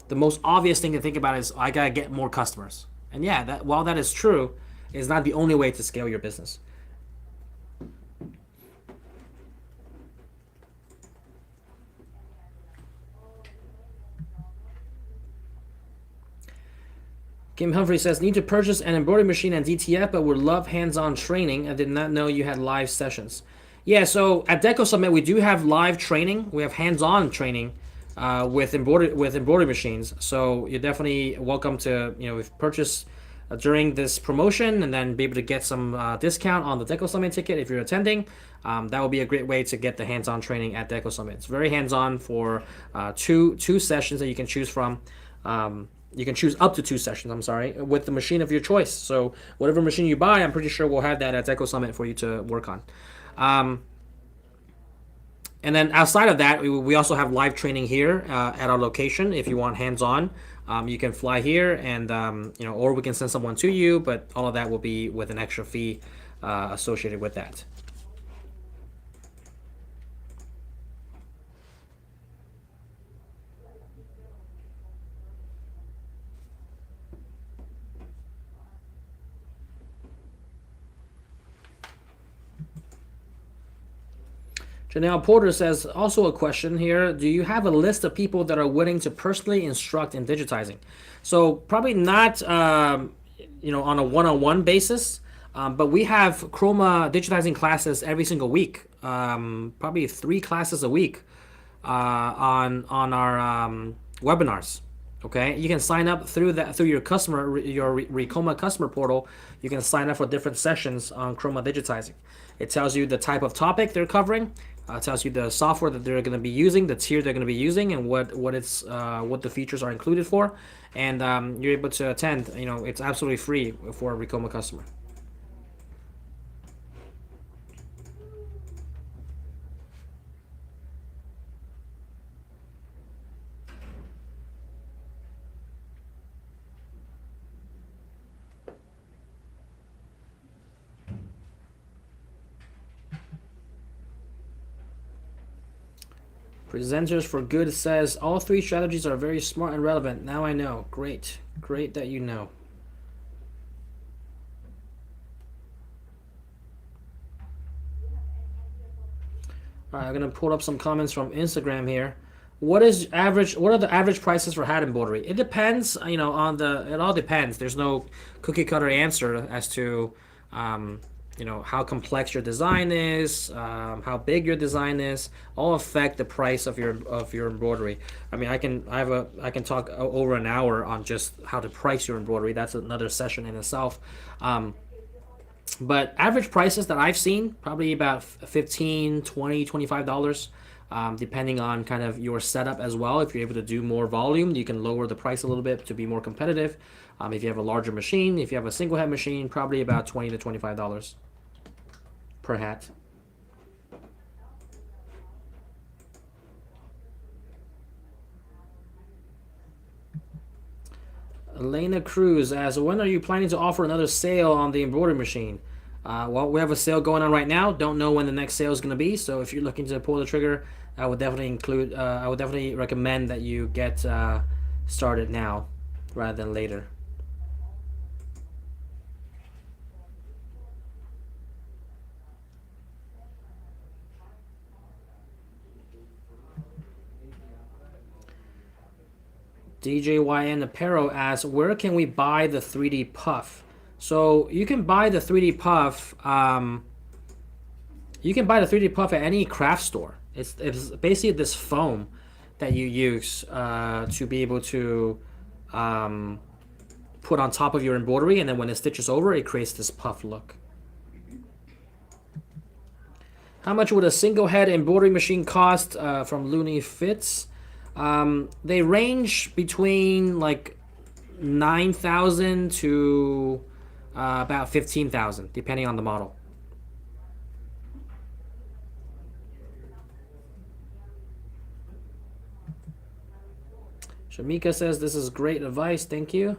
The most obvious thing to think about is, I gotta get more customers. And yeah, that while that is true, is not the only way to scale your business. Kim Humphrey says, need to purchase an embroidery machine and DTF, but would love hands-on training. I did not know you had live sessions. Yeah, so at DecoSummit we do have live training. We have hands-on training with embroidery machines. So you're definitely welcome to purchase during this promotion, and then be able to get some discount on the DecoSummit ticket if you're attending. That would be a great way to get the hands-on training at DecoSummit. It's very hands-on for two sessions that you can choose from. You can choose up to two sessions, I'm sorry, with the machine of your choice. So whatever machine you buy, I'm pretty sure we'll have that at DecoSummit for you to work on. And then outside of that, we also have live training here at our location. If you want hands-on, you can fly here, and or we can send someone to you. But all of that will be with an extra fee associated with that. Janelle Porter says, also a question here. Do you have a list of people that are willing to personally instruct in digitizing? So probably not, on a one-on-one basis, but we have Chroma digitizing classes every single week. Probably 3 classes a week on our webinars. Okay, you can sign up through your Ricoma customer portal. You can sign up for different sessions on Chroma digitizing. It tells you the type of topic they're covering. It tells you the software that they're going to be using, the tier they're going to be using, and what the features are included for. And you're able to attend. It's absolutely free for a Ricoma customer. Presenters for Good says all three strategies are very smart and relevant. Now I know. Great. Great that you know. All right, I'm gonna pull up some comments from Instagram here. What is average? What are the average prices for hat embroidery? It depends, on the. It all depends. There's no cookie cutter answer as to, how complex your design is, how big your design is. All affect the price of your embroidery. I mean, I can talk over an hour on just how to price your embroidery. That's another session in itself. But average prices that I've seen, probably about 15, 20, $25, depending on kind of your setup as well. If you're able to do more volume, you can lower the price a little bit to be more competitive. If you have a larger machine, if you have a single head machine, probably about $20 to $25 per hat. Elena Cruz asks, when are you planning to offer another sale on the embroidery machine? Well, we have a sale going on right now. Don't know when the next sale is going to be. So if you're looking to pull the trigger, I would definitely recommend that you get started now rather than later. DJYN Apparel asks, where can we buy the 3D puff? So you can buy the 3D puff. You can buy the 3D puff at any craft store. It's basically this foam that you use to be able to put on top of your embroidery, and then when it stitches over, it creates this puff look. How much would a single head embroidery machine cost from Looney Fits? They range between like 9,000 to about 15,000, depending on the model. Shamika says this is great advice. Thank you.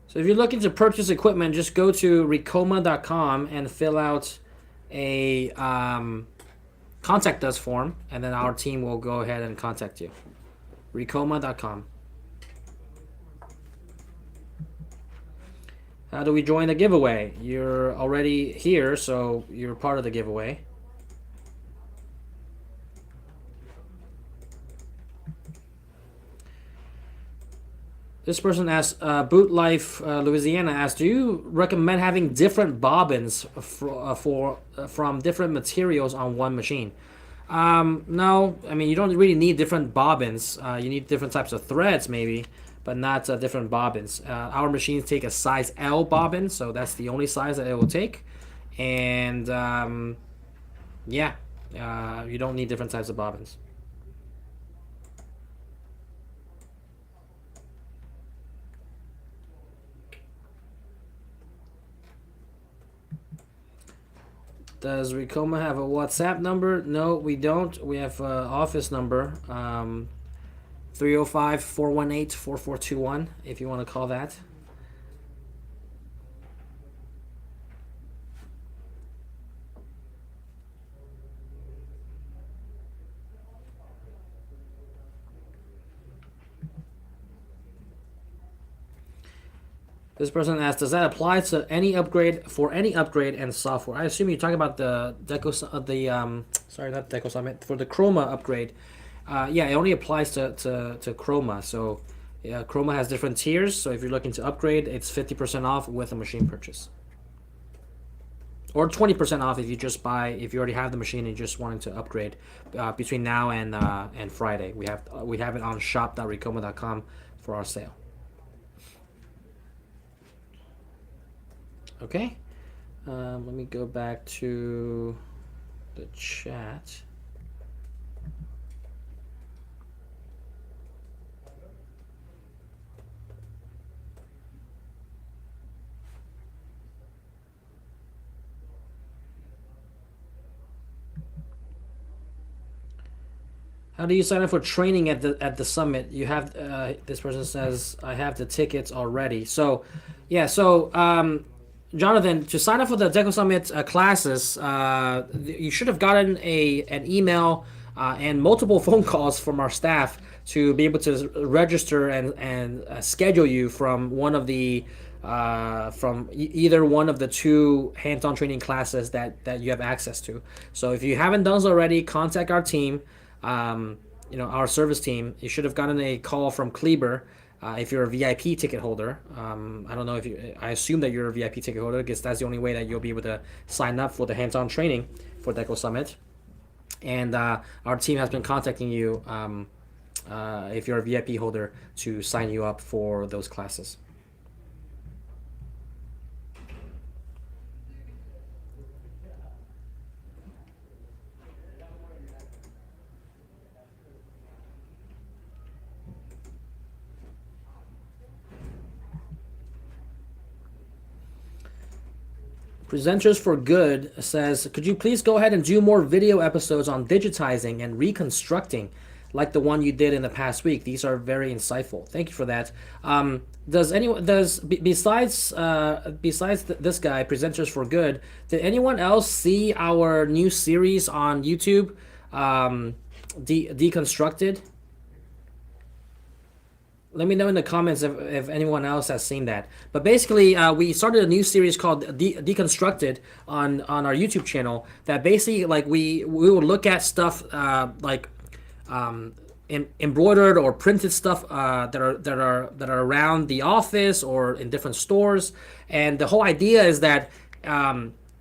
So if you're looking to purchase equipment, just go to Ricoma.com and fill out a contact us form, and then our team will go ahead and contact you. Ricoma.com. How do we join the giveaway? You're already here, so you're part of the giveaway. This person asks, Boot Life Louisiana asks, do you recommend having different bobbins from different materials on one machine? No, I mean, you don't really need different bobbins. You need different types of threads maybe, but not different bobbins. Our machines take a size L bobbin, so that's the only size that it will take. And yeah, you don't need different types of bobbins. Does Ricoma have a WhatsApp number? No, we don't. We have an office number, 305-418-4421, if you want to call that. This person asks, does that apply to any upgrade and software? I assume you're talking about the not DecoSummit, for the Chroma upgrade. Yeah, it only applies to Chroma. So yeah, Chroma has different tiers. So if you're looking to upgrade, it's 50% off with a machine purchase, or 20% off if you already have the machine and you just wanted to upgrade between now and Friday. We have it on shop.ricoma.com for our sale. Okay, let me go back to the chat. How do you sign up for training at the summit? You have this person says I have the tickets already. So, yeah. So, Jonathan, to sign up for the DecoSummit classes, you should have gotten a an email and multiple phone calls from our staff to be able to register and schedule you from one of the either one of the two hands-on training classes that you have access to. So if you haven't done so already, contact our team, our service team. You should have gotten a call from Kleber. If you're a VIP ticket holder, I don't know if you. I assume that you're a VIP ticket holder because that's the only way that you'll be able to sign up for the hands-on training for DecoSummit. And our team has been contacting you if you're a VIP holder to sign you up for those classes. Presenters for Good says, could you please go ahead and do more video episodes on digitizing and reconstructing like the one you did in the past week? These are very insightful. Thank you for that. Besides this guy, Presenters for Good, did anyone else see our new series on YouTube, Deconstructed? Let me know in the comments if anyone else has seen that. But basically, we started a new series called Deconstructed on our YouTube channel. That basically, like we will look at stuff embroidered or printed stuff that are around the office or in different stores. And the whole idea is that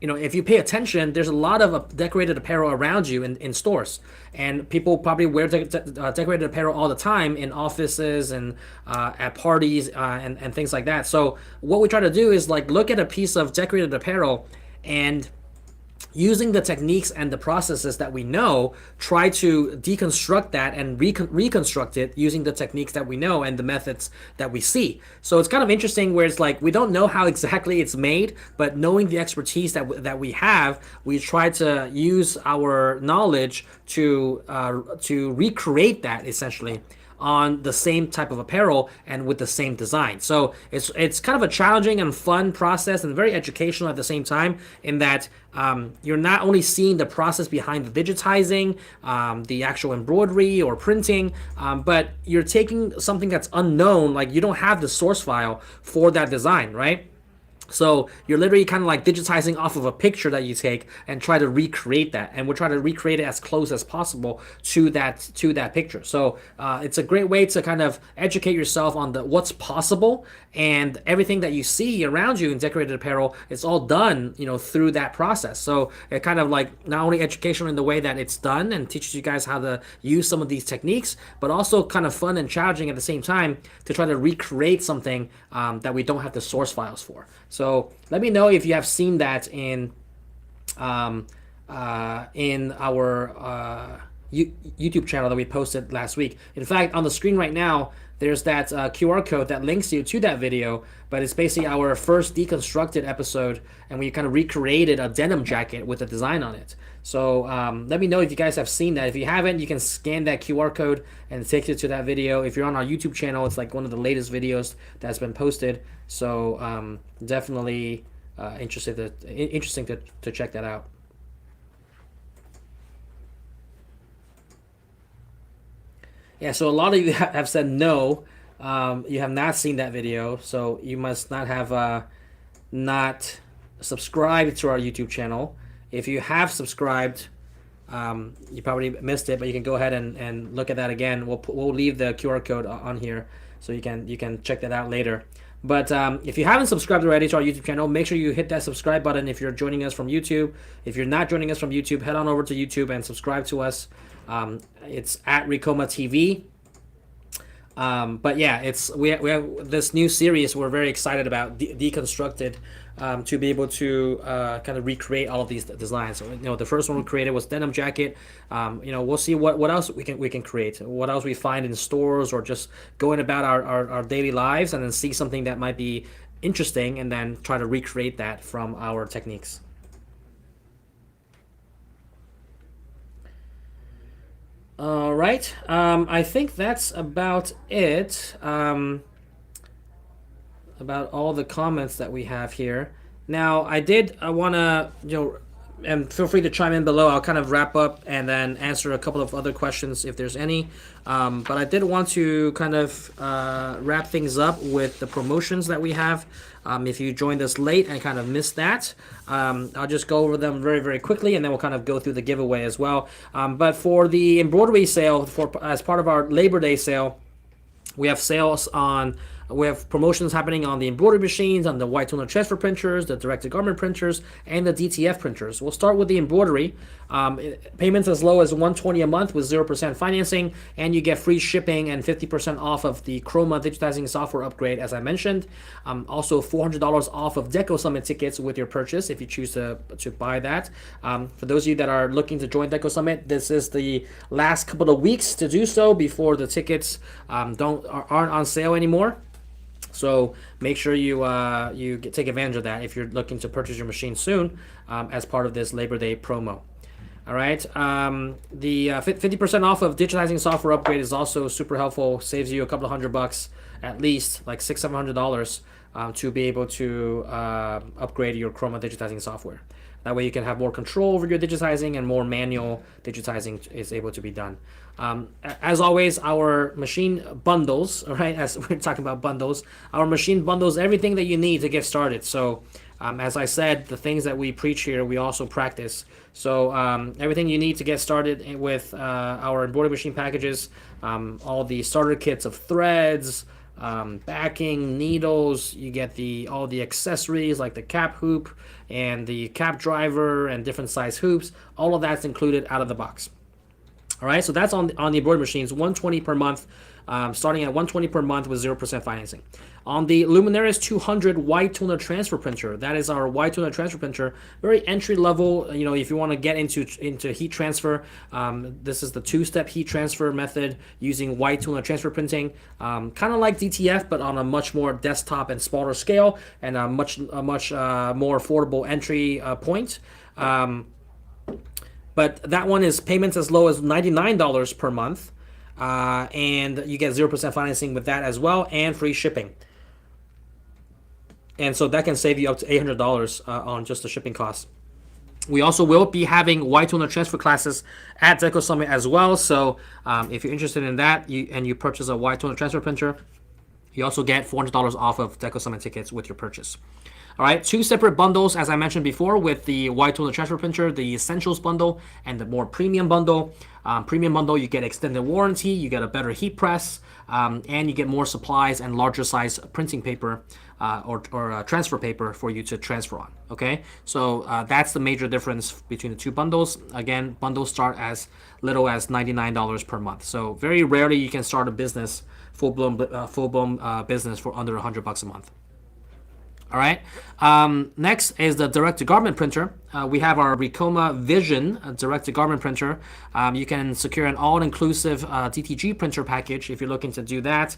if you pay attention, there's a lot of decorated apparel around you in stores. And people probably wear decorated apparel all the time in offices and at parties and things like that. So what we try to do is like look at a piece of decorated apparel and using the techniques and the processes that we know, try to deconstruct that and reconstruct it using the techniques that we know and the methods that we see. So it's kind of interesting where it's like we don't know how exactly it's made, but knowing the expertise that we have, we try to use our knowledge to recreate that essentially on the same type of apparel and with the same design. So it's kind of a challenging and fun process and very educational at the same time in that you're not only seeing the process behind the digitizing, the actual embroidery or printing, but you're taking something that's unknown, like you don't have the source file for that design, right? So you're literally kind of like digitizing off of a picture that you take and try to recreate that, and we're trying to recreate it as close as possible to that picture. So it's a great way to kind of educate yourself on what's possible, and everything that you see around you in decorated apparel, it's all done through that process. So it kind of like not only educational in the way that it's done and teaches you guys how to use some of these techniques, but also kind of fun and challenging at the same time to try to recreate something that we don't have the source files for. So let me know if you have seen that in our YouTube channel that we posted last week. In fact, on the screen right now, there's that QR code that links you to that video, but it's basically our first deconstructed episode, and we kind of recreated a denim jacket with a design on it. So let me know if you guys have seen that. If you haven't, you can scan that QR code and it takes you to that video. If you're on our YouTube channel, it's like one of the latest videos that's been posted. So definitely interesting to check that out. Yeah, so a lot of you have said no. You have not seen that video, so you must not have not subscribed to our YouTube channel. If you have subscribed, you probably missed it, but you can go ahead and look at that again. We'll leave the QR code on here, so you can check that out later. But if you haven't subscribed already to our YouTube channel, make sure you hit that subscribe button if you're joining us from YouTube. If you're not joining us from YouTube, head on over to YouTube and subscribe to us. It's at Ricoma TV. But yeah, we have this new series we're very excited about, Deconstructed, to be able to kind of recreate all of these designs. So, the first one we created was denim jacket. We'll see what else we can create, what else we find in stores, or just going about our daily lives and then see something that might be interesting and then try to recreate that from our techniques. All right. I think that's about it. About all the comments that we have here. Now, I want to, and feel free to chime in below. I'll kind of wrap up and then answer a couple of other questions if there's any. But I did want to kind of wrap things up with the promotions that we have. If you joined us late and kind of missed that, I'll just go over them very, very quickly, and then we'll kind of go through the giveaway as well. But for the embroidery sale, as part of our Labor Day sale, we have promotions happening on the embroidery machines, on the white toner transfer printers, the direct-to-garment printers, and the DTF printers. We'll start with the embroidery. Payments as low as $120 a month with 0% financing, and you get free shipping and 50% off of the Chroma digitizing software upgrade, as I mentioned. Also, $400 off of DecoSummit tickets with your purchase if you choose to buy that. For those of you that are looking to join DecoSummit, this is the last couple of weeks to do so before the tickets aren't on sale anymore. So make sure you take advantage of that if you're looking to purchase your machine soon as part of this Labor Day promo. All right. The 50% off of digitizing software upgrade is also super helpful. Saves you a couple of $100 at least, like $600-700 to be able to upgrade your Chroma digitizing software. That way you can have more control over your digitizing, and more manual digitizing is able to be done. As always, our machine bundles, all right, as we're talking about bundles, our machine bundles everything that you need to get started. So as I said, the things that we preach here, we also practice. So everything you need to get started with our embroidery machine packages, all the starter kits of threads, backing, needles, you get all the accessories like the cap hoop and the cap driver and different size hoops. All of that's included out of the box. All right, so that's on the embroidery machines, $120 per month, starting at $120 per month with 0% financing. On the Luminaris 200 white toner transfer printer, that is our white toner transfer printer, very entry level. You know, if you want to get into heat transfer, this is the two-step heat transfer method using white toner transfer printing, kind of like DTF, but on a much more desktop and smaller scale, and a much more affordable entry point. But that one is payments as low as $99 per month, and you get 0% financing with that as well, and free shipping. And so that can save you up to $800 on just the shipping costs. We also will be having white toner transfer classes at DecoSummit as well. So if you're interested in that and you purchase a white toner transfer printer, you also get $400 off of DecoSummit tickets with your purchase. All right, two separate bundles, as I mentioned before, with the white toner transfer printer, the Essentials bundle and the more premium bundle. Premium bundle, you get extended warranty, you get a better heat press, and you get more supplies and larger size printing paper or transfer paper for you to transfer on. Okay, so that's the major difference between the two bundles. Again, bundles start as little as $99 per month. So very rarely you can start a business, full-blown business for under $100 a month. All right. Next is the direct-to-garment printer. We have our Ricoma Vision direct-to-garment printer. You can secure an all-inclusive DTG printer package if you're looking to do that.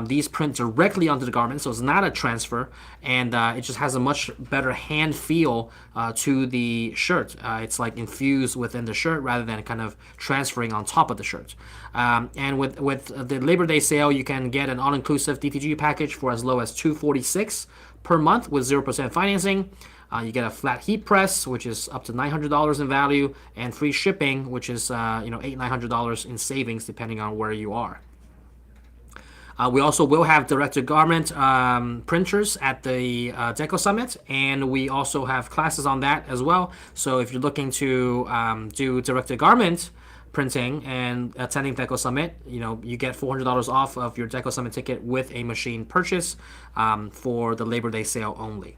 These print directly onto the garment, so it's not a transfer, and it just has a much better hand feel to the shirt. It's like infused within the shirt rather than kind of transferring on top of the shirt. And with the Labor Day sale, you can get an all-inclusive DTG package for as low as $246 per month with 0% financing. You get a flat heat press, which is up to $900 in value, and free shipping, which is $800-900 in savings depending on where you are. We also will have direct-to-garment printers at the DecoSummit, and we also have classes on that as well. So if you're looking to do direct-to-garment printing and attending DecoSummit, you get $400 off of your DecoSummit ticket with a machine purchase for the Labor Day sale only.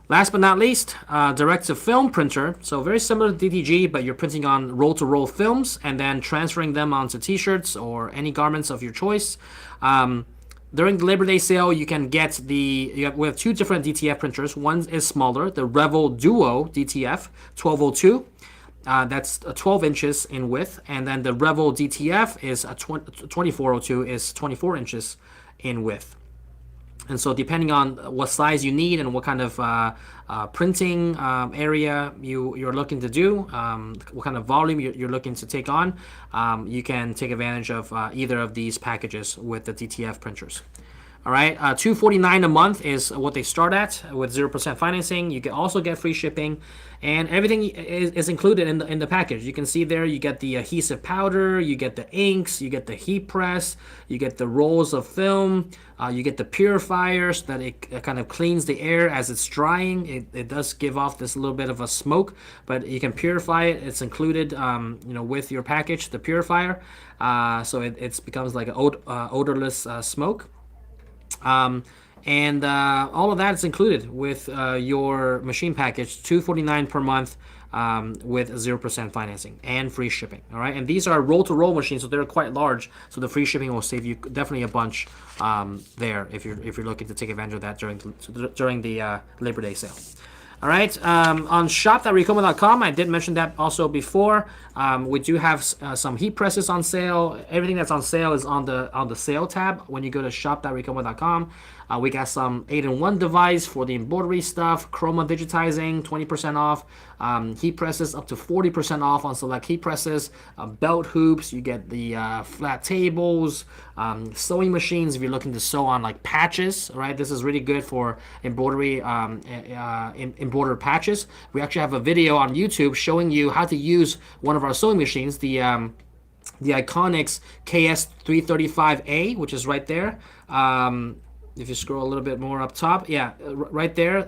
Last but not least, direct-to-film printer. So very similar to DTG, but you're printing on roll-to-roll films and then transferring them onto T-shirts or any garments of your choice. During the Labor Day sale, you can get we have two different DTF printers. One is smaller, the Revel Duo DTF 1202. That's 12 inches in width, and then the Revel DTF is 2402 is 24 inches in width. And so depending on what size you need and what kind of printing area you're looking to do, what kind of volume you're looking to take on, you can take advantage of either of these packages with the DTF printers. All right, $249 a month is what they start at with 0% financing. You can also get free shipping, and everything is included in the package. You can see there you get the adhesive powder, you get the inks, you get the heat press, you get the rolls of film, you get the purifiers that it kind of cleans the air as it's drying. It does give off this little bit of a smoke, but you can purify it. It's included, with your package, the purifier, so it becomes like an odorless smoke. And all of that is included with your machine package, $249 per month, with 0% financing and free shipping. All right, and these are roll-to-roll machines, so they're quite large. So the free shipping will save you definitely a bunch there if you're looking to take advantage of that during the Labor Day sale. All right, on shop.ricoma.com, I did mention that also before. We do have some heat presses on sale. Everything that's on sale is on the sale tab when you go to shop.ricoma.com. We got some 8-in-1 device for the embroidery stuff, chroma digitizing, 20% off, heat presses up to 40% off on select heat presses, belt hoops, you get the flat tables, sewing machines if you're looking to sew on like patches, right? This is really good for embroidery, embroidered patches. We actually have a video on YouTube showing you how to use one of our sewing machines, the Iconics KS335A, which is right there. If you scroll a little bit more up top, yeah, right there,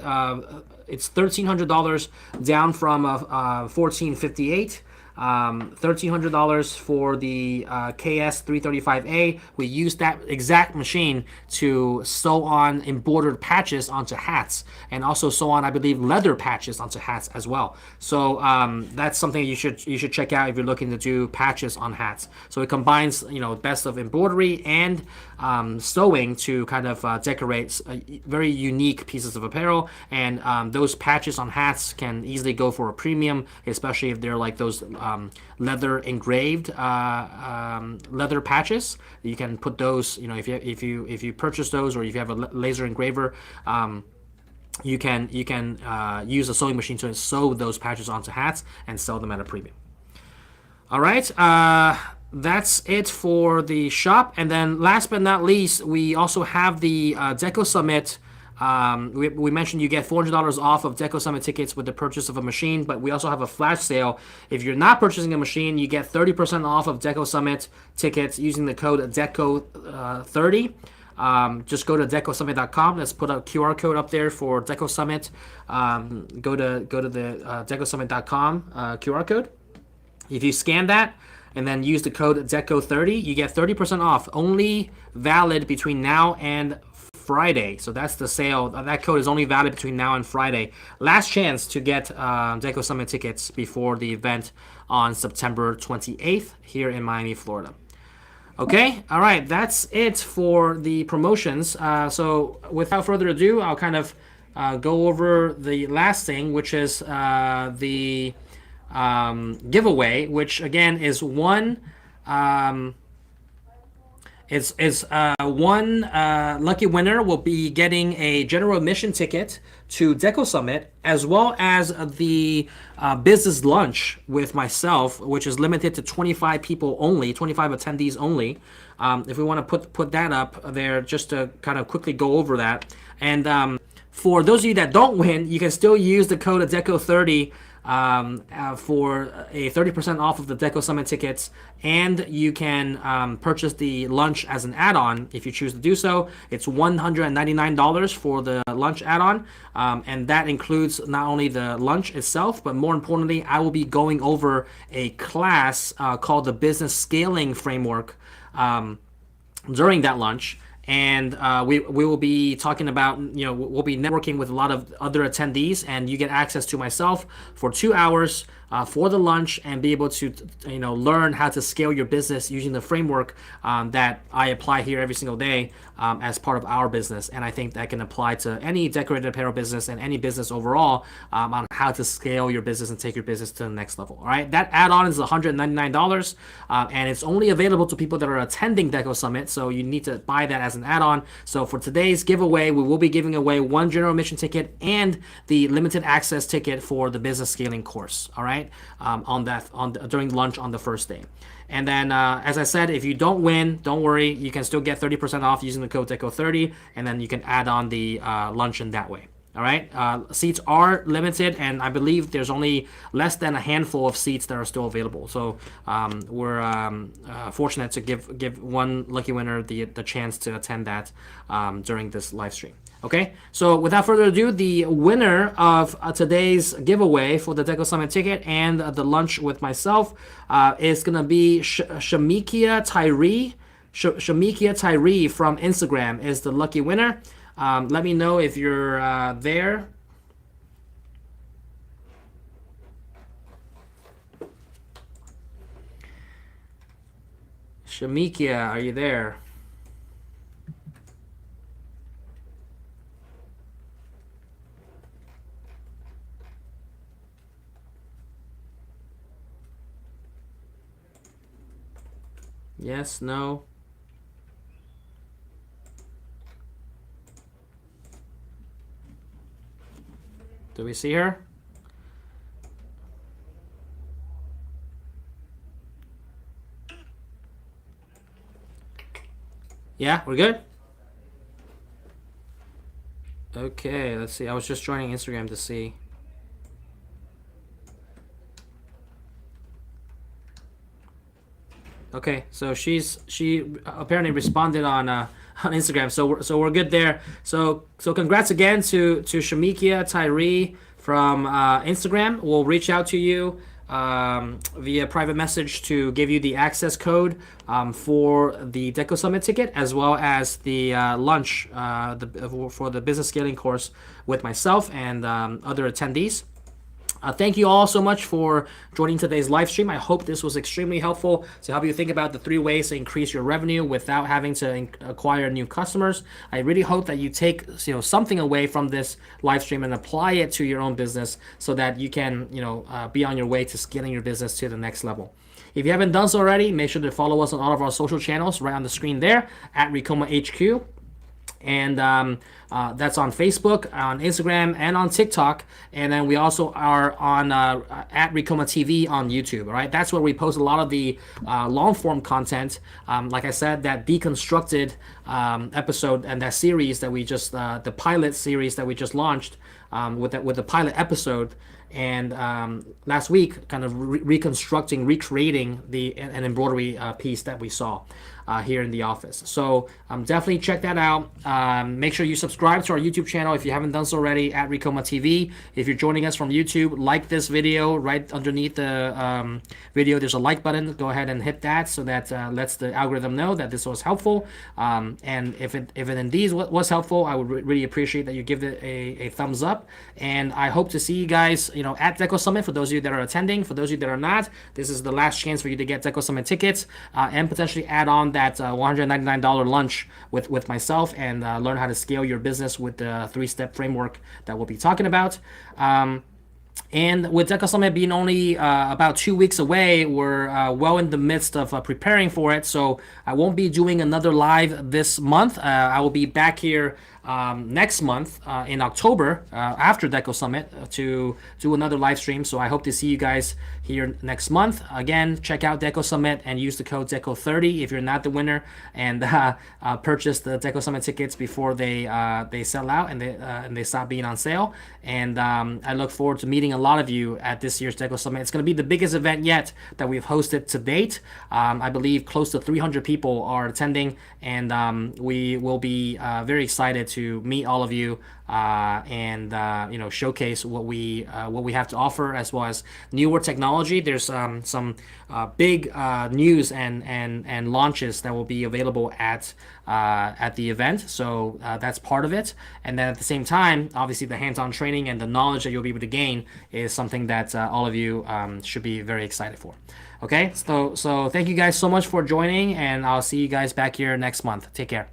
it's $1,300 down from $1,458. $1,300 for the KS335A. We used that exact machine to sew on embroidered patches onto hats, and also sew on, I believe, leather patches onto hats as well. So that's something you should check out if you're looking to do patches on hats. So it combines, best of embroidery and sewing to kind of decorate very unique pieces of apparel. And those patches on hats can easily go for a premium, especially if they're like those leather engraved leather patches. You can put those, if you purchase those, or if you have a laser engraver, you can use a sewing machine to sew those patches onto hats and sell them at a premium. All right, that's it for the shop. And then last but not least, we also have the DecoSummit. We mentioned you get $400 off of DecoSummit tickets with the purchase of a machine, but we also have a flash sale. If you're not purchasing a machine, you get 30% off of DecoSummit tickets using the code DECO30. Just go to DecoSummit.com. Let's put a QR code up there for DecoSummit. Go to the DecoSummit.com QR code. If you scan that and then use the code DECO30, you get 30% off. Only valid between now and Friday. So that's the sale. That code is only valid between now and Friday. Last chance to get DecoSummit tickets before the event on September 28th here in Miami, Florida. Okay, all right, that's it for the promotions. So without further ado, I'll kind of go over the last thing, which is the giveaway, which again is one one lucky winner will be getting a general admission ticket to DecoSummit, as well as the business lunch with myself, which is limited to 25 people only, 25 attendees only. If we want to put that up there, just to kind of quickly go over that. And for those of you that don't win, you can still use the code DECO30 for a 30% off of the DecoSummit tickets, and you can purchase the lunch as an add-on if you choose to do so. It's $199 for the lunch add-on, and that includes not only the lunch itself, but more importantly, I will be going over a class called the Business Scaling Framework during that lunch. And we will be talking about, we'll be networking with a lot of other attendees, and you get access to myself for 2 hours for the lunch and be able to learn how to scale your business using the framework that I apply here every single day as part of our business. And I think that can apply to any decorated apparel business and any business overall on how to scale your business and take your business to the next level. All right, that add-on is $199, and it's only available to people that are attending DecoSummit. So you need to buy that as an add-on. So for today's giveaway, we will be giving away one general admission ticket and the limited access ticket for the business scaling course. All right, during lunch on the first day. And then, as I said, if you don't win, don't worry. You can still get 30% off using the code DECO30, and then you can add on the luncheon that way. All right. Seats are limited, and I believe there's only less than a handful of seats that are still available. So we're fortunate to give one lucky winner the chance to attend that during this live stream. Okay, so without further ado, the winner of today's giveaway for the DecoSummit ticket and the lunch with myself is going to be Shamikia Tyree. Shamikia Tyree from Instagram is the lucky winner. Let me know if you're there. Shamikia, are you there? Yes, no. Do we see her? Yeah, we're good? Okay, let's see. I was just joining Instagram to see. Okay, so she apparently responded on Instagram, so we're good there. So congrats again to Shamikia Tyree from Instagram. We'll reach out to you via private message to give you the access code for the DecoSummit ticket, as well as the lunch for the business scaling course with myself and other attendees. Thank you all so much for joining today's live stream. I hope this was extremely helpful to help you think about the 3 ways to increase your revenue without having to acquire new customers. I really hope that you take something away from this live stream and apply it to your own business so that you can be on your way to scaling your business to the next level. If you haven't done so already, make sure to follow us on all of our social channels right on the screen there at Ricoma HQ. And that's on Facebook, on Instagram, and on TikTok. And then we also are on at Ricoma TV on YouTube. All right, that's where we post a lot of the long-form content. Like I said, that deconstructed episode and that series that we just the pilot series that we just launched with the pilot episode. And last week, kind of recreating an embroidery piece that we saw here in the office. So definitely check that out. Make sure you subscribe to our YouTube channel if you haven't done so already at Ricoma TV. If you're joining us from YouTube, like this video. Right underneath the video, there's a like button. Go ahead and hit that so that lets the algorithm know that this was helpful. And if it indeed was helpful, I would really appreciate that you give it a thumbs up. And I hope to see you guys at DecoSummit. For those of you that are attending, for those of you that are not, this is the last chance for you to get DecoSummit tickets and potentially add on that $199 lunch with myself and learn how to scale your business with the 3-step framework that we'll be talking about. And with DecoSummit being only about 2 weeks away, we're well in the midst of preparing for it. So I won't be doing another live this month. I will be back here next month in October after DecoSummit to do another live stream. So I hope to see you guys here next month. Again, check out DecoSummit and use the code DECO30 if you're not the winner, and purchase the DecoSummit tickets before they sell out and they stop being on sale. And I look forward to meeting a lot of you at this year's DecoSummit. It's going to be the biggest event yet that we've hosted to date. I believe close to 300 people are attending, and we will be very excited to meet all of you and showcase what we have to offer, as well as newer technology. There's some big news and launches that will be available at the event. So that's part of it. And then at the same time, obviously the hands-on training and the knowledge that you'll be able to gain is something that all of you should be very excited for. Okay, so thank you guys so much for joining, and I'll see you guys back here next month. Take care.